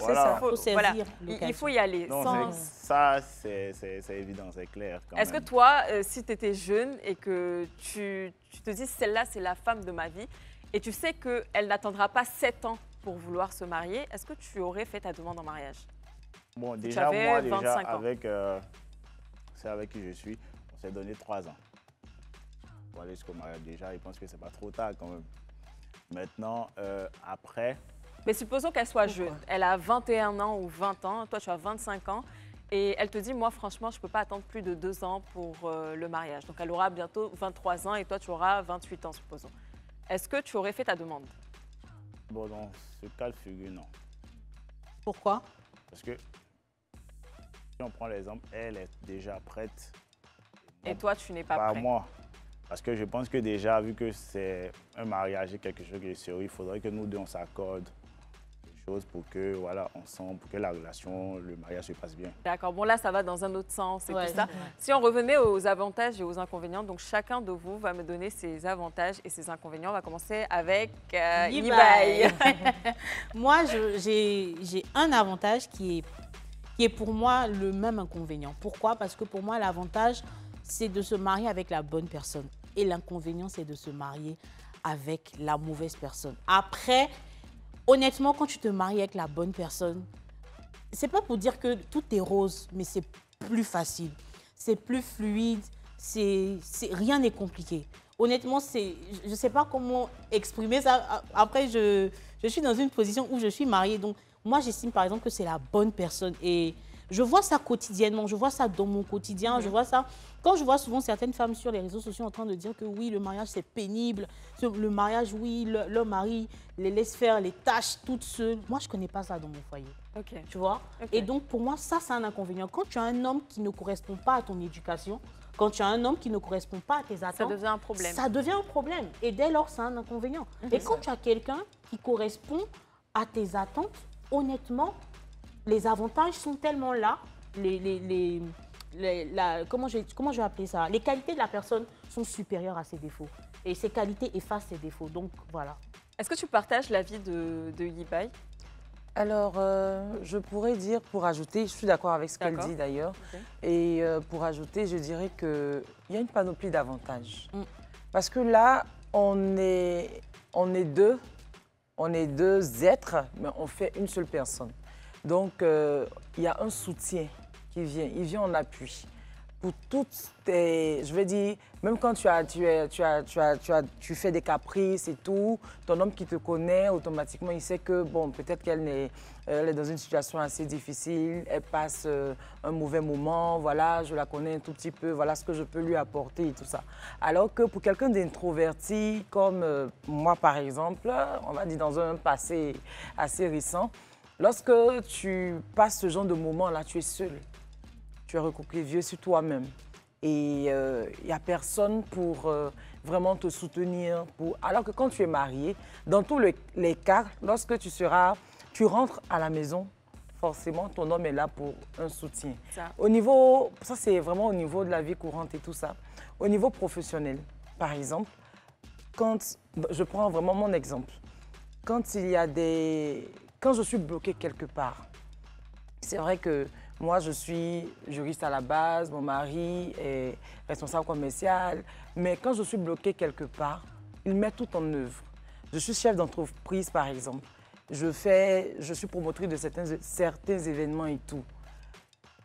Voilà. Il faut y aller. Non, ça, c'est évident, c'est clair. Est-ce que toi, si tu étais jeune et que tu te dis celle-là, c'est la femme de ma vie, et tu sais qu'elle n'attendra pas 7 ans pour vouloir se marier, est-ce que tu aurais fait ta demande en mariage? Bon, déjà, moi, avec qui je suis, on s'est donné 3 ans pour aller jusqu'au mariage. Déjà, je pense que c'est pas trop tard quand même. Maintenant, après... Mais supposons qu'elle soit jeune. Elle a 21 ans ou 20 ans, toi tu as 25 ans, et elle te dit, moi franchement, je ne peux pas attendre plus de 2 ans pour le mariage. Donc elle aura bientôt 23 ans et toi tu auras 28 ans, supposons. Est-ce que tu aurais fait ta demande? Bon, dans ce cas de figure, non. Pourquoi? Parce que si on prend l'exemple, elle est déjà prête. Et toi, tu n'es pas prêt? Pas moi. Parce que je pense que déjà, vu que c'est un mariage et quelque chose qui est sérieux, il faudrait que nous deux, on s'accorde des choses pour que, voilà, ensemble, pour que la relation, le mariage se passe bien. D'accord. Bon, là, ça va dans un autre sens et tout ça. Si on revenait aux avantages et aux inconvénients, donc chacun de vous va me donner ses avantages et ses inconvénients. On va commencer avec Yibai. Moi, j'ai un avantage qui est pour moi le même inconvénient. Pourquoi? Parce que pour moi, l'avantage, c'est de se marier avec la bonne personne. Et l'inconvénient, c'est de se marier avec la mauvaise personne. Après, honnêtement, quand tu te maries avec la bonne personne, c'est pas pour dire que tout est rose, mais c'est plus facile. c'est plus fluide, rien n'est compliqué. Honnêtement, je ne sais pas comment exprimer ça. Après, je suis dans une position où je suis mariée. Donc, moi, j'estime par exemple que c'est la bonne personne. Et je vois ça quotidiennement. Je vois ça dans mon quotidien. Je vois ça. Quand je vois souvent certaines femmes sur les réseaux sociaux en train de dire que oui, le mariage, c'est pénible. Le mariage, oui, leur mari les laisse faire les tâches toutes seules. Moi, je ne connais pas ça dans mon foyer. Okay. Tu vois? Okay. Et donc, pour moi, ça, c'est un inconvénient. Quand tu as un homme qui ne correspond pas à ton éducation, quand tu as un homme qui ne correspond pas à tes attentes, ça devient un problème. Ça devient un problème. Et dès lors, c'est un inconvénient. Et quand tu as quelqu'un qui correspond à tes attentes, honnêtement, les avantages sont tellement là. Comment je vais appeler ça? Les qualités de la personne sont supérieures à ses défauts. Et ses qualités effacent ses défauts. Donc, voilà. Est-ce que tu partages l'avis de Yibai? Alors, je pourrais dire, pour ajouter, je suis d'accord avec ce qu'elle dit d'ailleurs, et pour ajouter, je dirais qu'il y a une panoplie d'avantages. Parce que là, on est deux êtres, mais on fait une seule personne. Donc, il y a un soutien qui vient, il vient en appui. Pour toutes tes, je veux dire, même quand tu fais des caprices et tout, ton homme qui te connaît, automatiquement, il sait que, bon, peut-être qu'elle est dans une situation assez difficile, elle passe un mauvais moment, voilà, je la connais un tout petit peu, voilà ce que je peux lui apporter et tout ça. Alors que pour quelqu'un d'introverti, comme moi par exemple, on va dire dans un passé assez récent, lorsque tu passes ce genre de moment-là, tu es seul. Tu es recroquevillé sur toi-même. Et il n'y a personne pour vraiment te soutenir. Alors que quand tu es marié, dans tous les cas, lorsque tu rentres à la maison, forcément, ton homme est là pour un soutien. Ça c'est vraiment au niveau de la vie courante et tout ça. Au niveau professionnel, par exemple, je prends vraiment mon exemple. Quand je suis bloquée quelque part, c'est vrai que moi, je suis juriste à la base, mon mari est responsable commercial. Mais quand je suis bloquée quelque part, il met tout en œuvre. Je suis chef d'entreprise, par exemple. Je suis promotrice de certains événements et tout.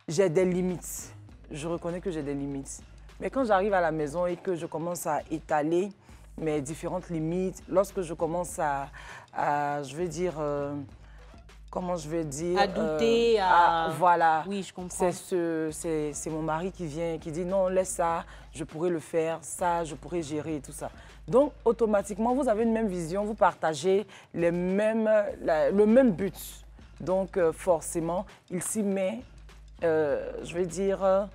J'ai des limites. Je reconnais que j'ai des limites. Mais quand j'arrive à la maison et que je commence à étaler mes différentes limites, lorsque je commence à je veux dire... comment je vais dire... À douter, voilà. Oui, je comprends. C'est mon mari qui vient, qui dit non, laisse ça, je pourrais le faire, ça, je pourrais gérer et tout ça. Donc, automatiquement, vous avez une même vision, vous partagez le même but. Donc, forcément, il s'y met, je vais dire, à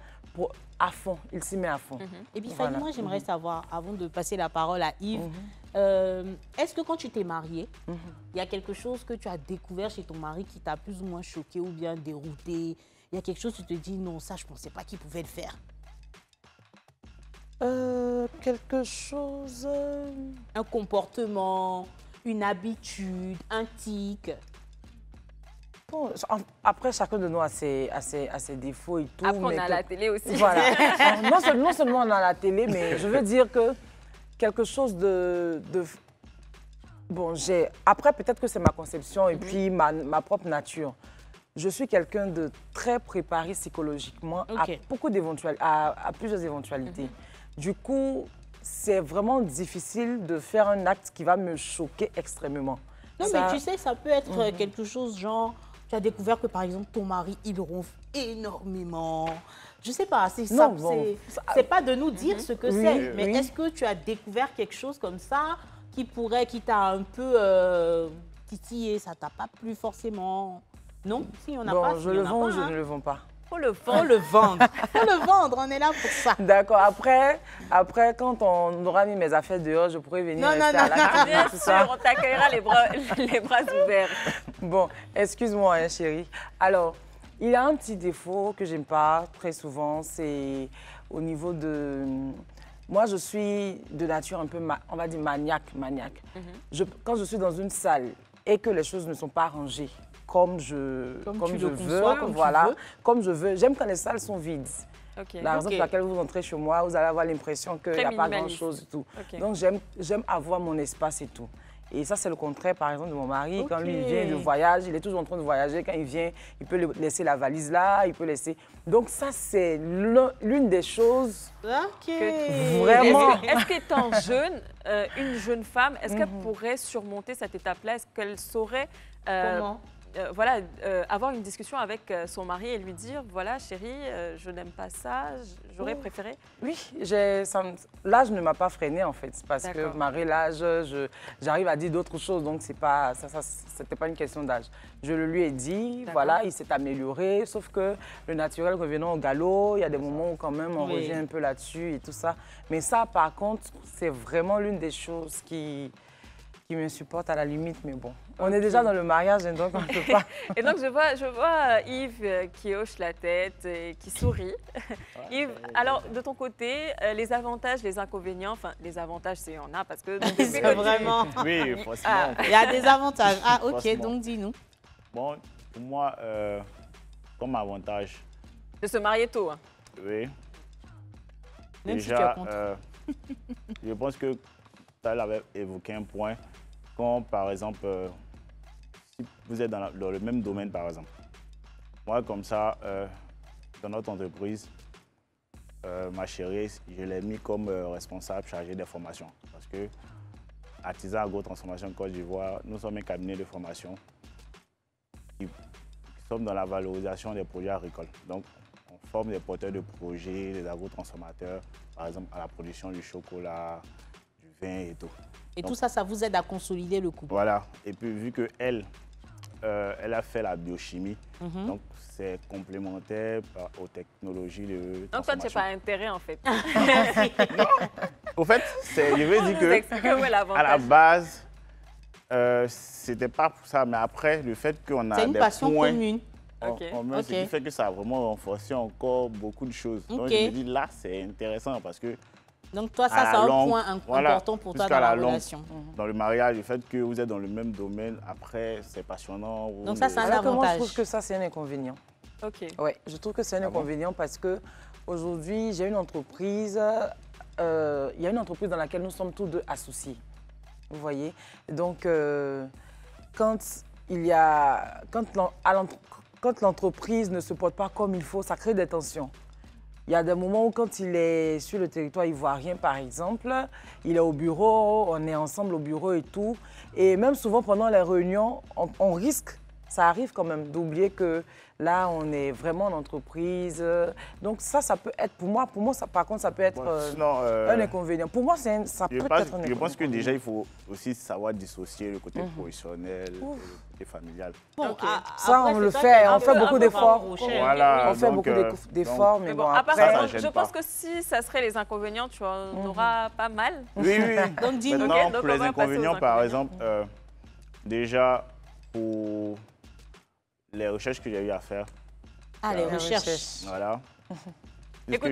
fond. Il s'y met à fond. Et puis, Fanny, moi, j'aimerais savoir, avant de passer la parole à Yves, est-ce que quand tu t'es mariée, il y a quelque chose que tu as découvert chez ton mari qui t'a plus ou moins choqué ou bien dérouté? Il y a quelque chose où tu te dis, non, ça, je ne pensais pas qu'il pouvait le faire. Quelque chose... Un comportement, une habitude, un tic. Bon, après, chacun de nous a ses défauts et tout. Après, on a la télé aussi. Voilà. non seulement on a la télé, mais je veux dire que quelque chose de... Bon, après, peut-être que c'est ma conception et puis ma propre nature. Je suis quelqu'un de très préparé psychologiquement à plusieurs éventualités. Du coup, c'est vraiment difficile de faire un acte qui va me choquer extrêmement. Non, mais tu sais, ça peut être quelque chose genre... Tu as découvert que, par exemple, ton mari, il ronfle énormément. Je ne sais pas, c'est pas de nous dire ce que c'est, mais est-ce que tu as découvert quelque chose comme ça qui t'a un peu titillé, ça t'a pas plu forcément? Non? Si on n'a pas, je le vends ou je ne le vends pas? Faut le vendre. Faut le vendre, on est là pour ça. D'accord. Après, quand on aura mis mes affaires dehors, je pourrais venir rester à la cuisine. Bien sûr, on t'accueillera les bras ouverts. Bon, excuse-moi, hein, chérie. Alors, il y a un petit défaut que j'aime pas très souvent, c'est au niveau de... Moi, je suis de nature un peu, on va dire, maniaque. Quand je suis dans une salle et que les choses ne sont pas rangées, comme je veux. J'aime quand les salles sont vides. La raison pour laquelle vous entrez chez moi, vous allez avoir l'impression qu'il n'y a pas grand-chose et tout. Donc, j'aime avoir mon espace et tout. Et ça, c'est le contraire, par exemple, de mon mari. Quand lui, il Ok. vient de voyage, il est toujours en train de voyager. Quand il vient, il peut laisser la valise là, il peut laisser... Donc ça, c'est l'une des choses vraiment... Est-ce qu'étant jeune, une jeune femme, est-ce qu'elle pourrait surmonter cette étape-là? Est-ce qu'elle saurait Comment avoir une discussion avec son mari et lui dire, voilà, chérie, je n'aime pas ça, j'aurais préféré? Oui, l'âge ne m'a pas freinée en fait, parce que malgré l'âge, j'arrive à dire d'autres choses, donc c'était pas une question d'âge. Je le lui ai dit, voilà, il s'est amélioré, sauf que le naturel revenant au galop, il y a des moments où quand même on revient un peu là-dessus et tout ça. Mais ça, par contre, c'est vraiment l'une des choses qui me supporte à la limite, mais bon. On est déjà dans le mariage, donc on ne peut pas. Et donc, je vois Yves qui hoche la tête et qui sourit. Yves, alors, de ton côté, les avantages, les inconvénients, enfin, les avantages, c'est il y en a parce que... C'est vraiment... Oui, forcément. Il y a des avantages. Ah, ok, Forcément. donc dis-nous. Bon, pour moi, comme avantage... De se marier tôt. Hein. Oui. Même si tu Déjà, es contre. je pense que tu avais évoqué un point. Quand, par exemple, si vous êtes dans le même domaine, par exemple. Moi, comme ça, dans notre entreprise, ma chérie, je l'ai mis comme responsable chargé des formations. Parce que Artisan Agro-Transformation Côte d'Ivoire, nous sommes un cabinet de formation qui sommes dans la valorisation des produits agricoles. Donc, on forme des porteurs de projets, des agrotransformateurs, par exemple à la production du chocolat, du vin et tout. Et donc, tout ça, ça vous aide à consolider le couple. Voilà. Et puis, vu qu'elle, elle a fait la biochimie, donc c'est complémentaire aux technologies de donc, toi, tu n'as pas intérêt, en fait. Au fait, je veux dire que à la base, c'était pas pour ça, mais après, le fait qu'on a C'est une des passion points commune. ce qui fait que ça a vraiment renforcé encore beaucoup de choses. Donc, je me dis, là, c'est intéressant parce que... Donc, toi, ça, c'est un point important pour toi dans la relation. Dans le mariage, le fait que vous êtes dans le même domaine, après, c'est passionnant. Donc, ça, c'est un avantage. Moi, je trouve que ça, c'est un inconvénient. OK. Oui, je trouve que c'est un inconvénient parce qu'aujourd'hui, j'ai une entreprise, il y a une entreprise dans laquelle nous sommes tous deux associés. Vous voyez? Donc, quand l'entreprise ne se porte pas comme il faut, ça crée des tensions. Il y a des moments où quand il est sur le territoire ivoirien, par exemple, il est au bureau, on est ensemble au bureau et tout. Et même souvent pendant les réunions, on risque, ça arrive quand même, d'oublier que là, on est vraiment en entreprise. Donc ça peut être, pour moi ça, par contre, ça peut être un inconvénient. Pour moi, ça peut être un inconvénient. Je pense que déjà, il faut aussi savoir dissocier le côté professionnel et le côté familial. Bon, ça, on le fait, on fait beaucoup d'efforts. Voilà, on fait beaucoup d'efforts, mais bon, à part après... ça, je pense que si ça serait les inconvénients, tu en auras pas mal. Oui, oui. Donc, dis-nous. Maintenant, pour les inconvénients, par exemple, déjà, pour les recherches que j'ai eu à faire. Ah, les recherches. Voilà. Écoute,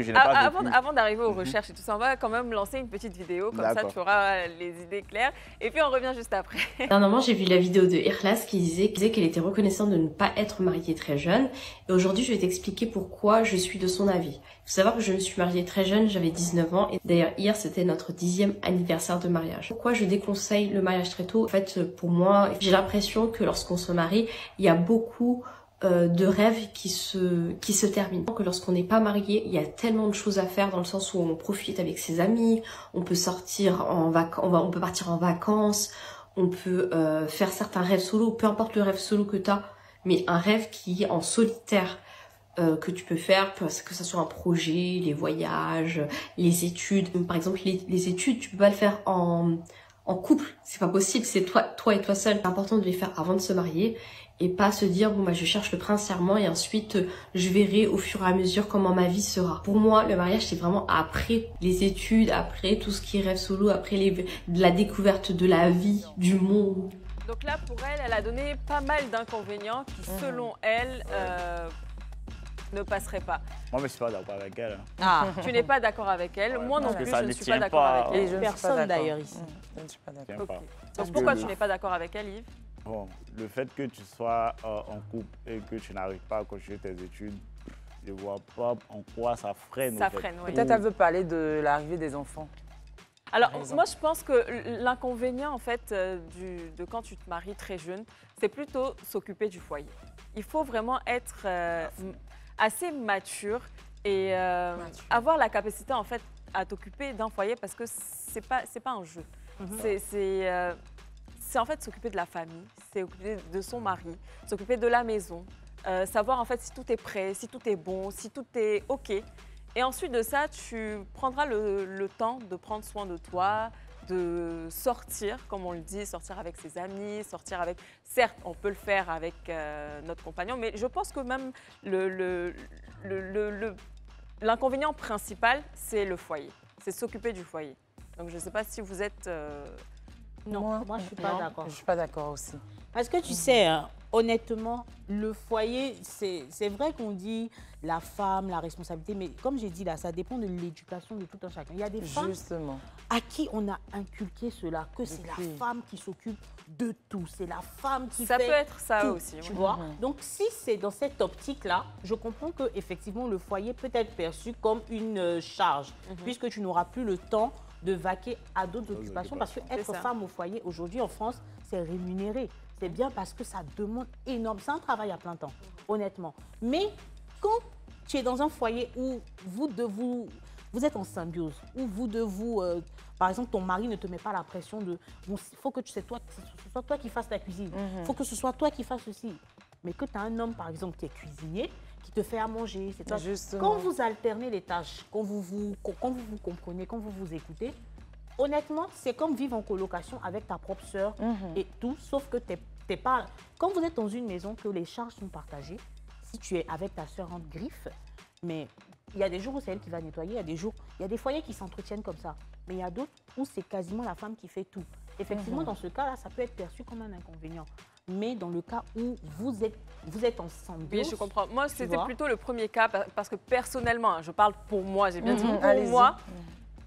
avant d'arriver aux recherches et tout ça, on va quand même lancer une petite vidéo, comme ça tu auras les idées claires. Et puis on revient juste après. Dernièrement, j'ai vu la vidéo de Ikhlas qui disait qu'elle était reconnaissante de ne pas être mariée très jeune. Et aujourd'hui, je vais t'expliquer pourquoi je suis de son avis. Il faut savoir que je me suis mariée très jeune, j'avais 19 ans. Et d'ailleurs, hier, c'était notre 10e anniversaire de mariage. Pourquoi je déconseille le mariage très tôt? En fait, pour moi, j'ai l'impression que lorsqu'on se marie, il y a beaucoup de rêves qui se terminent. Que lorsqu'on n'est pas marié, il y a tellement de choses à faire dans le sens où on profite avec ses amis, on peut sortir en vacances, on peut partir en vacances, on peut faire certains rêves solo, peu importe le rêve solo que tu as, mais un rêve qui est en solitaire que tu peux faire, que ce soit un projet, les voyages, les études. Par exemple, les études, tu peux pas le faire en couple, c'est pas possible, c'est toi et toi seul. C'est important de les faire avant de se marier et pas se dire bon bah je cherche le prince charmant et ensuite je verrai au fur et à mesure comment ma vie sera. Pour moi, le mariage c'est vraiment après les études, après tout ce qui est rêve solo, après la découverte de la vie, du monde. Donc là pour elle a donné pas mal d'inconvénients qui selon elle ne passeraient pas. Moi, je ne suis pas d'accord avec elle. Ah, tu n'es pas d'accord avec elle. Moi non plus, je ne suis pas d'accord avec elle. Personne d'ailleurs ici. Je ne suis pas d'accord. Okay. Donc pourquoi tu n'es pas d'accord avec elle, Yves? Bon, le fait que tu sois en couple et que tu n'arrives pas à continuer tes études, je ne vois pas en quoi ça freine. Ça freine, oui. Peut-être elle veut parler de l'arrivée des enfants. Alors, moi, je pense que l'inconvénient, en fait, de quand tu te maries très jeune, c'est plutôt s'occuper du foyer. Il faut vraiment être assez mature et avoir la capacité, en fait, à t'occuper d'un foyer parce que c'est pas un jeu. C'est en fait s'occuper de la famille, c'est s'occuper de son mari, s'occuper de la maison, savoir en fait si tout est prêt, si tout est bon, si tout est OK. Et ensuite de ça, tu prendras le temps de prendre soin de toi, de sortir, comme on le dit, sortir avec ses amis, sortir avec... Certes, on peut le faire avec notre compagnon, mais je pense que même l'inconvénient principal, c'est le foyer. C'est s'occuper du foyer. Donc, je ne sais pas si vous êtes... Non, moi je ne suis pas d'accord. Je ne suis pas d'accord aussi. Parce que tu sais, hein, honnêtement, le foyer, c'est vrai qu'on dit la femme, la responsabilité, mais comme j'ai dit là, ça dépend de l'éducation de tout un chacun. Il y a des femmes à qui on a inculqué cela, que c'est la femme qui s'occupe de tout, c'est la femme qui fait Ça peut être ça tout, aussi. Tu vois. Donc si c'est dans cette optique-là, je comprends que effectivement le foyer peut être perçu comme une charge, puisque tu n'auras plus le temps de vaquer à d'autres occupations, parce que être femme au foyer aujourd'hui en France, c'est rémunéré. C'est bien parce que ça demande énorme. C'est un travail à plein temps, honnêtement. Mais quand tu es dans un foyer où vous êtes en symbiose, où par exemple, ton mari ne te met pas la pression de bon, il faut que ce soit toi qui fasses la cuisine, il faut que ce soit toi qui fasses ceci. Mais que tu as un homme, par exemple, qui est cuisinier, qui te fait à manger, c'est toi. Quand vous alternez les tâches, quand vous vous comprenez, quand vous vous écoutez, honnêtement, c'est comme vivre en colocation avec ta propre sœur et tout, sauf que t'es pas... Quand vous êtes dans une maison, que les charges sont partagées, si tu es avec ta sœur en griffe, mais il y a des jours où c'est elle qui va nettoyer, il y a des foyers qui s'entretiennent comme ça, mais il y a d'autres où c'est quasiment la femme qui fait tout. Effectivement, dans ce cas-là, ça peut être perçu comme un inconvénient. Mais dans le cas où vous êtes ensemble. Oui, je comprends. Moi, c'était plutôt le premier cas, parce que personnellement, je parle pour moi, j'ai bien dit pour moi,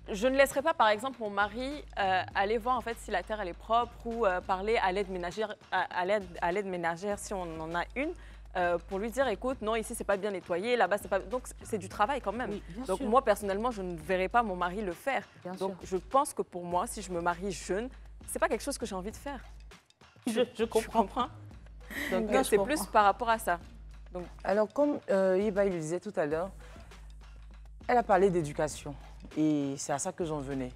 je ne laisserai pas, par exemple, mon mari aller voir en fait si la terre elle est propre ou parler à l'aide ménagère, à l'aide ménagère si on en a une, pour lui dire, écoute, non, ici c'est pas bien nettoyé, là-bas c'est pas. Donc c'est du travail quand même. Oui, donc sûr. Moi personnellement, je ne verrai pas mon mari le faire. Bien donc sûr. Je pense que pour moi, si je me marie jeune, c'est pas quelque chose que j'ai envie de faire. Je comprends. Donc c'est plus par rapport à ça. Donc, alors comme Iba il le disait tout à l'heure, elle a parlé d'éducation. Et c'est à ça que j'en venais.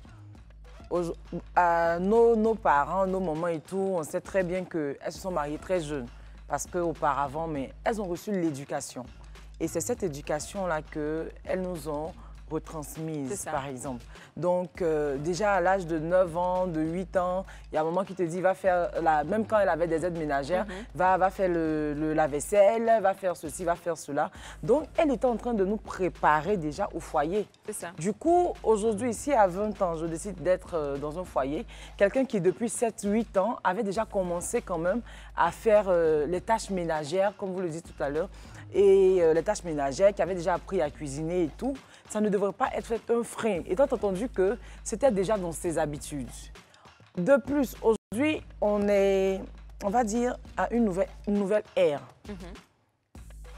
À nos parents, nos mamans et tout, on sait très bien qu'elles se sont mariées très jeunes. Parce qu'auparavant, mais elles ont reçu l'éducation. Et c'est cette éducation-là qu'elles nous ont retransmise, par exemple. Donc, déjà à l'âge de 9 ans, de 8 ans, il y a un moment qui te dit, va faire, même quand elle avait des aides ménagères, va faire la vaisselle, va faire ceci, va faire cela. Donc, elle était en train de nous préparer déjà au foyer. C'est ça. Du coup, aujourd'hui, ici, à 20 ans, je décide d'être dans un foyer. Quelqu'un qui, depuis 7-8 ans, avait déjà commencé quand même à faire les tâches ménagères, comme vous le dites tout à l'heure, et les tâches ménagères, qui avait déjà appris à cuisiner et tout, ça ne devrait pas être un frein, étant entendu que c'était déjà dans ses habitudes. De plus, aujourd'hui, on est, on va dire, à une nouvelle ère.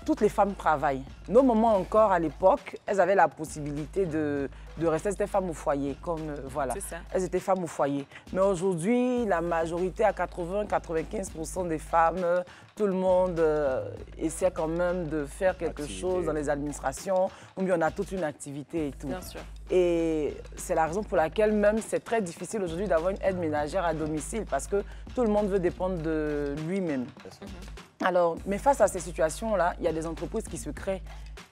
Toutes les femmes travaillent. Nos mamans encore, à l'époque, elles avaient la possibilité de rester, c'était femmes au foyer, comme, voilà. Elles étaient femmes au foyer. Mais aujourd'hui, la majorité, à 80-95% des femmes, tout le monde essaie quand même de faire quelque chose dans les administrations, ou bien on a toute une activité et tout. Bien sûr. Et c'est la raison pour laquelle même c'est très difficile aujourd'hui d'avoir une aide ménagère à domicile, parce que tout le monde veut dépendre de lui-même. Alors, mais face à ces situations-là, il y a des entreprises qui se créent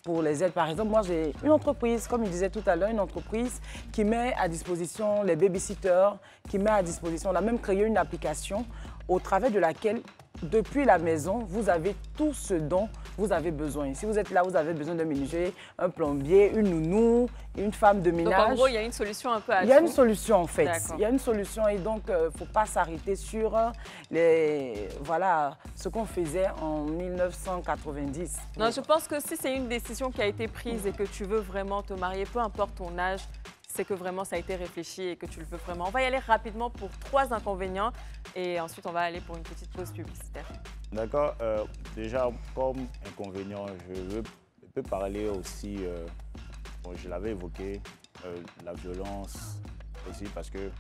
pour les aides. Par exemple, moi, j'ai une entreprise, comme il disait tout à l'heure, une entreprise qui met à disposition les babysitters, qui met à disposition, on a même créé une application au travers de laquelle, depuis la maison, vous avez tout ce dont vous avez besoin. Si vous êtes là, vous avez besoin d'un menuisier, un plombier, une nounou, une femme de ménage. Donc en gros, il y a une solution un peu à tout. Il y a une solution en fait. Il y a une solution et donc il ne faut pas s'arrêter sur ce qu'on faisait en 1990. Non, je pense que si c'est une décision qui a été prise et que tu veux vraiment te marier, peu importe ton âge, c'est que vraiment ça a été réfléchi et que tu le veux vraiment. On va y aller rapidement pour 3 inconvénients et ensuite on va aller pour une petite pause publicitaire. D'accord. Déjà, comme inconvénient, je peux parler aussi, bon, je l'avais évoqué, la violence aussi parce que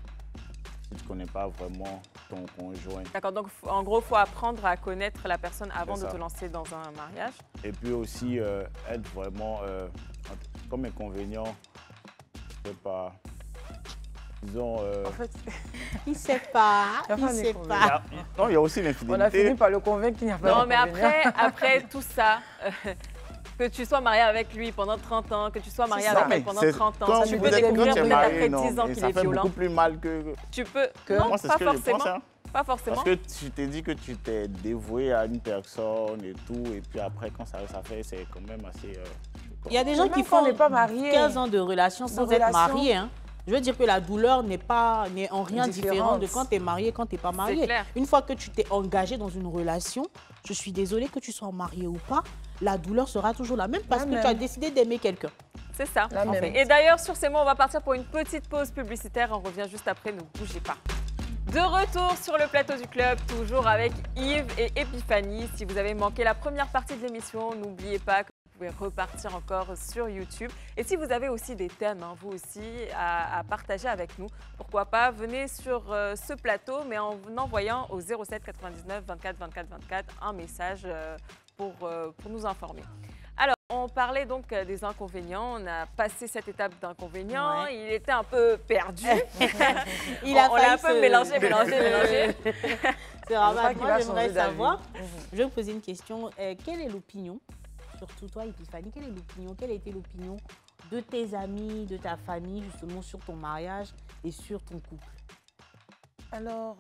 si tu ne connais pas vraiment ton conjoint. D'accord, donc en gros, il faut apprendre à connaître la personne avant de te lancer dans un mariage. Et puis aussi être vraiment, comme inconvénient, je sais pas, disons... En fait, il ne sait pas, il sait pas. Non, il y a aussi l'infidélité. On a fini par le convaincre qu'il n'y a pas Non, mais après tout ça... Que tu sois marié avec lui pendant 30 ans, que tu sois marié avec elle pendant 30 ans, tu peux découvrir peut-être après 10 ans qu'il est violent. Ça fait beaucoup plus mal que... Tu peux... Non, pas forcément. Je pense, hein. Pas forcément. Parce que tu t'es dit que tu t'es dévoué à une personne et tout, et puis après, quand ça fait, c'est quand même assez... Il y a des gens qui font 15 ans de relation sans être mariés. Hein. Je veux dire que la douleur n'est en rien différente de quand tu es marié, quand tu n'es pas marié. Une fois que tu t'es engagé dans une relation, je suis désolée que tu sois marié ou pas, la douleur sera toujours la même parce que tu as décidé d'aimer quelqu'un. C'est ça, en fait. Et d'ailleurs, sur ces mots, on va partir pour une petite pause publicitaire. On revient juste après, ne bougez pas. De retour sur le plateau du club, toujours avec Yves et Epiphanie. Si vous avez manqué la première partie de l'émission, n'oubliez pas que vous pouvez repartir encore sur YouTube. Et si vous avez aussi des thèmes, hein, vous aussi, à partager avec nous, pourquoi pas, venez sur ce plateau, mais en envoyant au 07 99 24 24 24 un message pour nous informer. Alors, on parlait donc des inconvénients. On a passé cette étape d'inconvénients. Ouais. Il était un peu perdu. On l'a un peu mélangé. C'est vraiment moi, j'aimerais savoir. Je vais vous poser une question. Quelle est l'opinion, surtout toi, Epiphanie, quelle a été l'opinion de tes amis, de ta famille, justement, sur ton mariage et sur ton couple? Alors,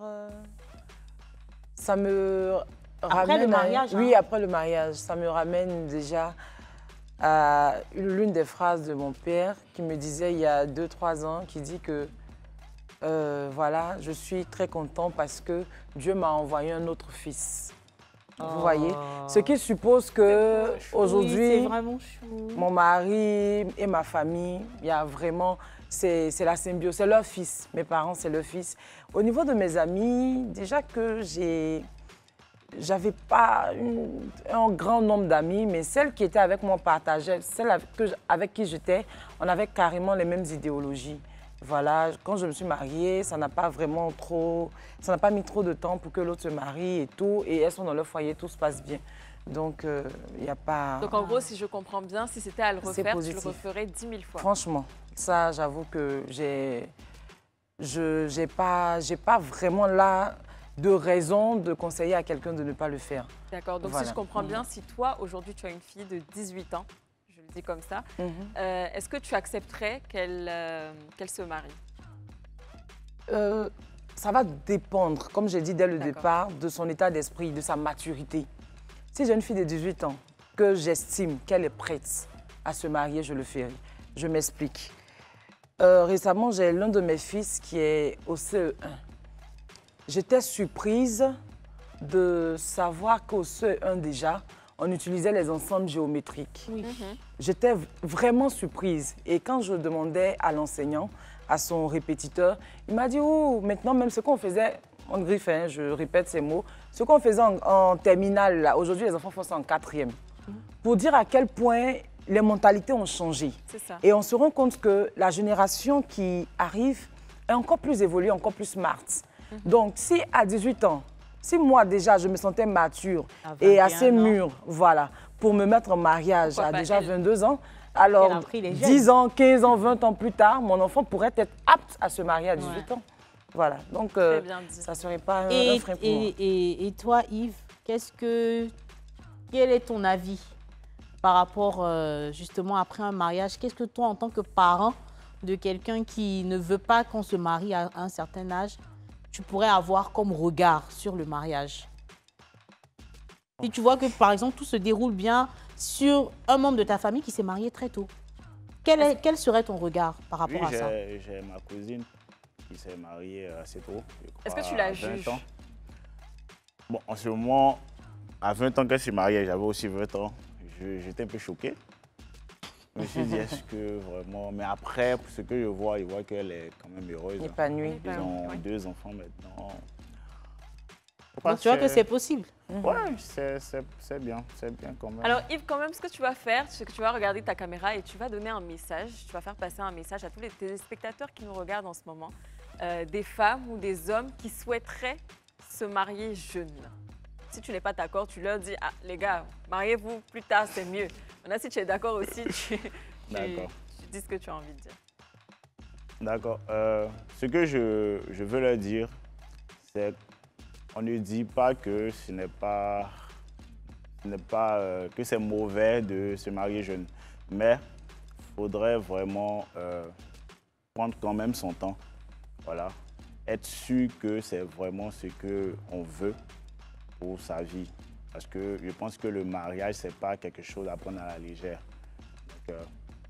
ça me... Après le mariage, oui, après le mariage, ça me ramène déjà à l'une des phrases de mon père qui me disait il y a 2-3 ans, qui dit que voilà, je suis très content parce que Dieu m'a envoyé un autre fils. Vous voyez? Ce qui suppose que aujourd'hui, mon mari et ma famille, il y a vraiment, c'est la symbiose, c'est leur fils. Mes parents, c'est leur fils. Au niveau de mes amis, déjà que j'avais pas un grand nombre d'amis, mais celles qui étaient avec moi partageaient, celles avec qui j'étais, on avait carrément les mêmes idéologies. Voilà, quand je me suis mariée, ça n'a pas mis trop de temps pour que l'autre se marie et tout, et elles sont dans leur foyer, tout se passe bien. Donc, il n'y a pas... Donc, en gros, si je comprends bien, si c'était à le refaire, tu le referais 10 000 fois. Franchement, ça, j'avoue que j'ai pas vraiment là de raison de conseiller à quelqu'un de ne pas le faire. D'accord, donc si je comprends bien, si toi, aujourd'hui, tu as une fille de 18 ans, je le dis comme ça, est-ce que tu accepterais qu'elle se marie? Ça va dépendre, comme j'ai dit dès le départ, de son état d'esprit, de sa maturité. Si j'ai une fille de 18 ans, que j'estime qu'elle est prête à se marier, je le ferai. Je m'explique. Récemment, j'ai l'un de mes fils qui est au CE1. J'étais surprise de savoir qu'au CE1 déjà, on utilisait les ensembles géométriques. Oui. J'étais vraiment surprise. Et quand je demandais à l'enseignant, à son répétiteur, il m'a dit, oh, maintenant même ce qu'on faisait, en griffe, hein, je répète ces mots, ce qu'on faisait en terminale, aujourd'hui les enfants font ça en 4e. Pour dire à quel point les mentalités ont changé. Ça. Et on se rend compte que la génération qui arrive est encore plus évoluée, encore plus smart. Donc, si à 18 ans, si moi déjà je me sentais mature et assez mûre, voilà, pour me mettre en mariage à déjà 22 ans, alors 10 ans, 15 ans, 20 ans plus tard, mon enfant pourrait être apte à se marier à 18 ans. Voilà, donc ça ne serait pas un frein pour moi. Et toi, Yves, quel est ton avis par rapport justement après un mariage? Qu'est-ce que toi, en tant que parent de quelqu'un qui ne veut pas qu'on se marie à un certain âge, tu pourrais avoir comme regard sur le mariage? Si tu vois que, par exemple, tout se déroule bien sur un membre de ta famille qui s'est marié très tôt, quel serait ton regard par rapport à ça? J'ai ma cousine qui s'est mariée assez tôt. Est-ce que tu la juges? Bon, en ce moment, à 20 ans qu'elle s'est mariée, j'avais aussi 20 ans. J'étais un peu choqué. Je me suis dit, est-ce que vraiment... Mais après, pour ce que je vois qu'elle est quand même heureuse. Épanouie. Ils ont 2 enfants maintenant. Donc tu vois que c'est possible. Oui, c'est bien quand même. Alors Yves, quand même, ce que tu vas faire, c'est que tu vas regarder ta caméra et tu vas donner un message. Tu vas faire passer un message à tous les téléspectateurs qui nous regardent en ce moment. Des femmes ou des hommes qui souhaiteraient se marier jeunes. Si tu n'es pas d'accord, tu leur dis, ah les gars, mariez-vous plus tard, c'est mieux. Maintenant, si tu es d'accord aussi, tu dis ce que tu as envie de dire. D'accord. Ce que je veux leur dire, c'est qu'on ne dit pas que que c'est mauvais de se marier jeune. Mais il faudrait vraiment prendre quand même son temps. Voilà. Être sûr que c'est vraiment ce qu'on veut pour sa vie. Parce que je pense que le mariage, ce n'est pas quelque chose à prendre à la légère. Donc,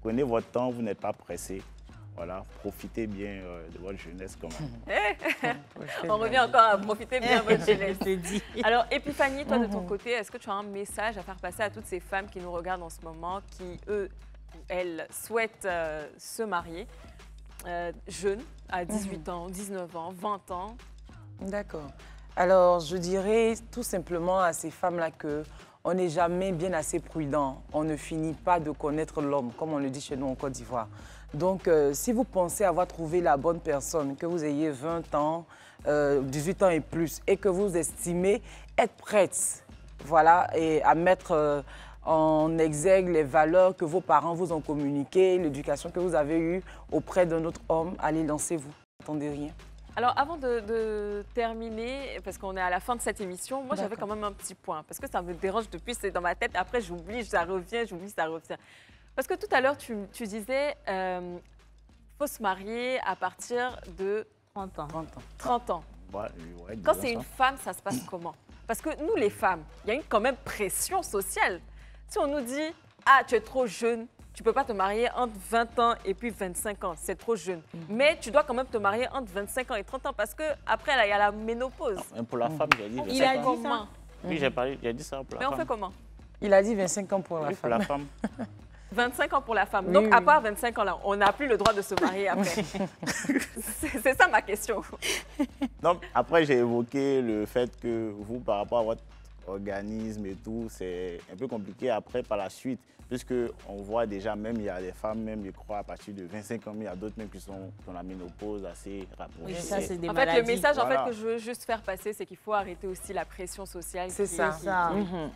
prenez votre temps, vous n'êtes pas pressé. Voilà, profitez bien de votre jeunesse quand même. On revient encore à profiter bien de votre jeunesse. Alors, Epiphanie, toi de ton côté, est-ce que tu as un message à faire passer à toutes ces femmes qui nous regardent en ce moment, qui, eux ou elles, souhaitent se marier jeunes, à 18 ans, 19 ans, 20 ans? D'accord. Alors, je dirais tout simplement à ces femmes-là qu'on n'est jamais bien assez prudent. On ne finit pas de connaître l'homme, comme on le dit chez nous en Côte d'Ivoire. Donc, si vous pensez avoir trouvé la bonne personne, que vous ayez 20 ans, 18 ans et plus, et que vous estimez être prête, voilà, et à mettre en exergue les valeurs que vos parents vous ont communiquées, l'éducation que vous avez eue auprès d'un autre homme, allez, lancez-vous. N'attendez rien. Alors, avant de terminer, parce qu'on est à la fin de cette émission, moi, j'avais quand même un petit point, parce que ça me dérange depuis, c'est dans ma tête. Après, j'oublie, ça revient, j'oublie, ça revient. Parce que tout à l'heure, tu disais qu'il faut se marier à partir de 30 ans. 30 ans. Ouais, quand c'est une femme, ça se passe comment? Parce que nous, les femmes, il y a quand même pression sociale. Si on nous dit « Ah, tu es trop jeune, tu ne peux pas te marier entre 20 ans et puis 25 ans, c'est trop jeune. Mais tu dois quand même te marier entre 25 ans et 30 ans parce qu'après, il y a la ménopause. » Pour la femme, j'ai dit 25 ans. Il a dit comment? Oui, j'ai dit ça pour la femme. Mais on fait comment? Il a dit 25 ans pour la femme. Pour la femme. 25 ans pour la femme. Donc, à part 25 ans, là, on n'a plus le droit de se marier après. C'est ça ma question. Donc, après, j'ai évoqué le fait que vous, par rapport à votre organisme et tout, c'est un peu compliqué après par la suite, puisqu'on voit déjà, même il y a des femmes, même je crois, à partir de 25 ans, il y a d'autres même qui sont dans la ménopause assez rapprochée. Oui, ça, c'est des maladies. Le message en fait, que je veux juste faire passer, c'est qu'il faut arrêter aussi la pression sociale. C'est ça.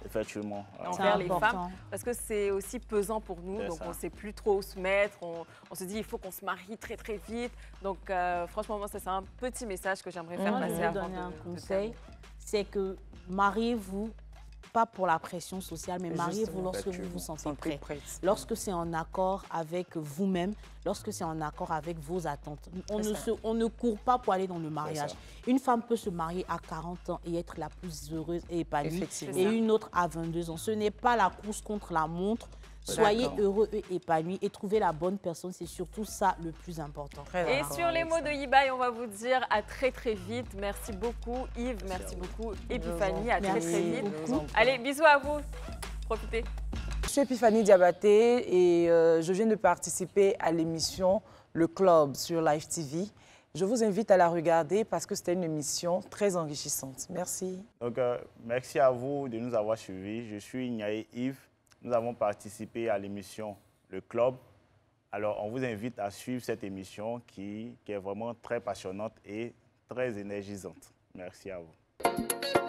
Effectivement. Envers les femmes, parce que c'est aussi pesant pour nous, donc on ne sait plus trop où se mettre, on se dit il faut qu'on se marie très très vite. Donc franchement, moi, c'est un petit message que j'aimerais faire passer avant de un conseil, c'est que mariez-vous pas pour la pression sociale, mais mariez-vous lorsque vous vous sentez prêt. Lorsque c'est en accord avec vous-même, lorsque c'est en accord avec vos attentes. On ne court pas pour aller dans le mariage. Une femme peut se marier à 40 ans et être la plus heureuse et épanouie, et une autre à 22 ans. Ce n'est pas la course contre la montre. Soyez heureux et épanouis et trouvez la bonne personne, c'est surtout ça le plus important. Et sur les mots de Yibaï, on va vous dire à très très vite. Merci beaucoup Yves, merci beaucoup Epiphanie, à très très vite. Allez, bisous à vous, profitez. Je suis Epiphanie Diabaté et je viens de participer à l'émission Le Club sur Live TV. Je vous invite à la regarder parce que c'était une émission très enrichissante. Merci. Donc, merci à vous de nous avoir suivis. Je suis Niaé Yves. Nous avons participé à l'émission Le Club. Alors, on vous invite à suivre cette émission qui est vraiment très passionnante et très énergisante. Merci à vous.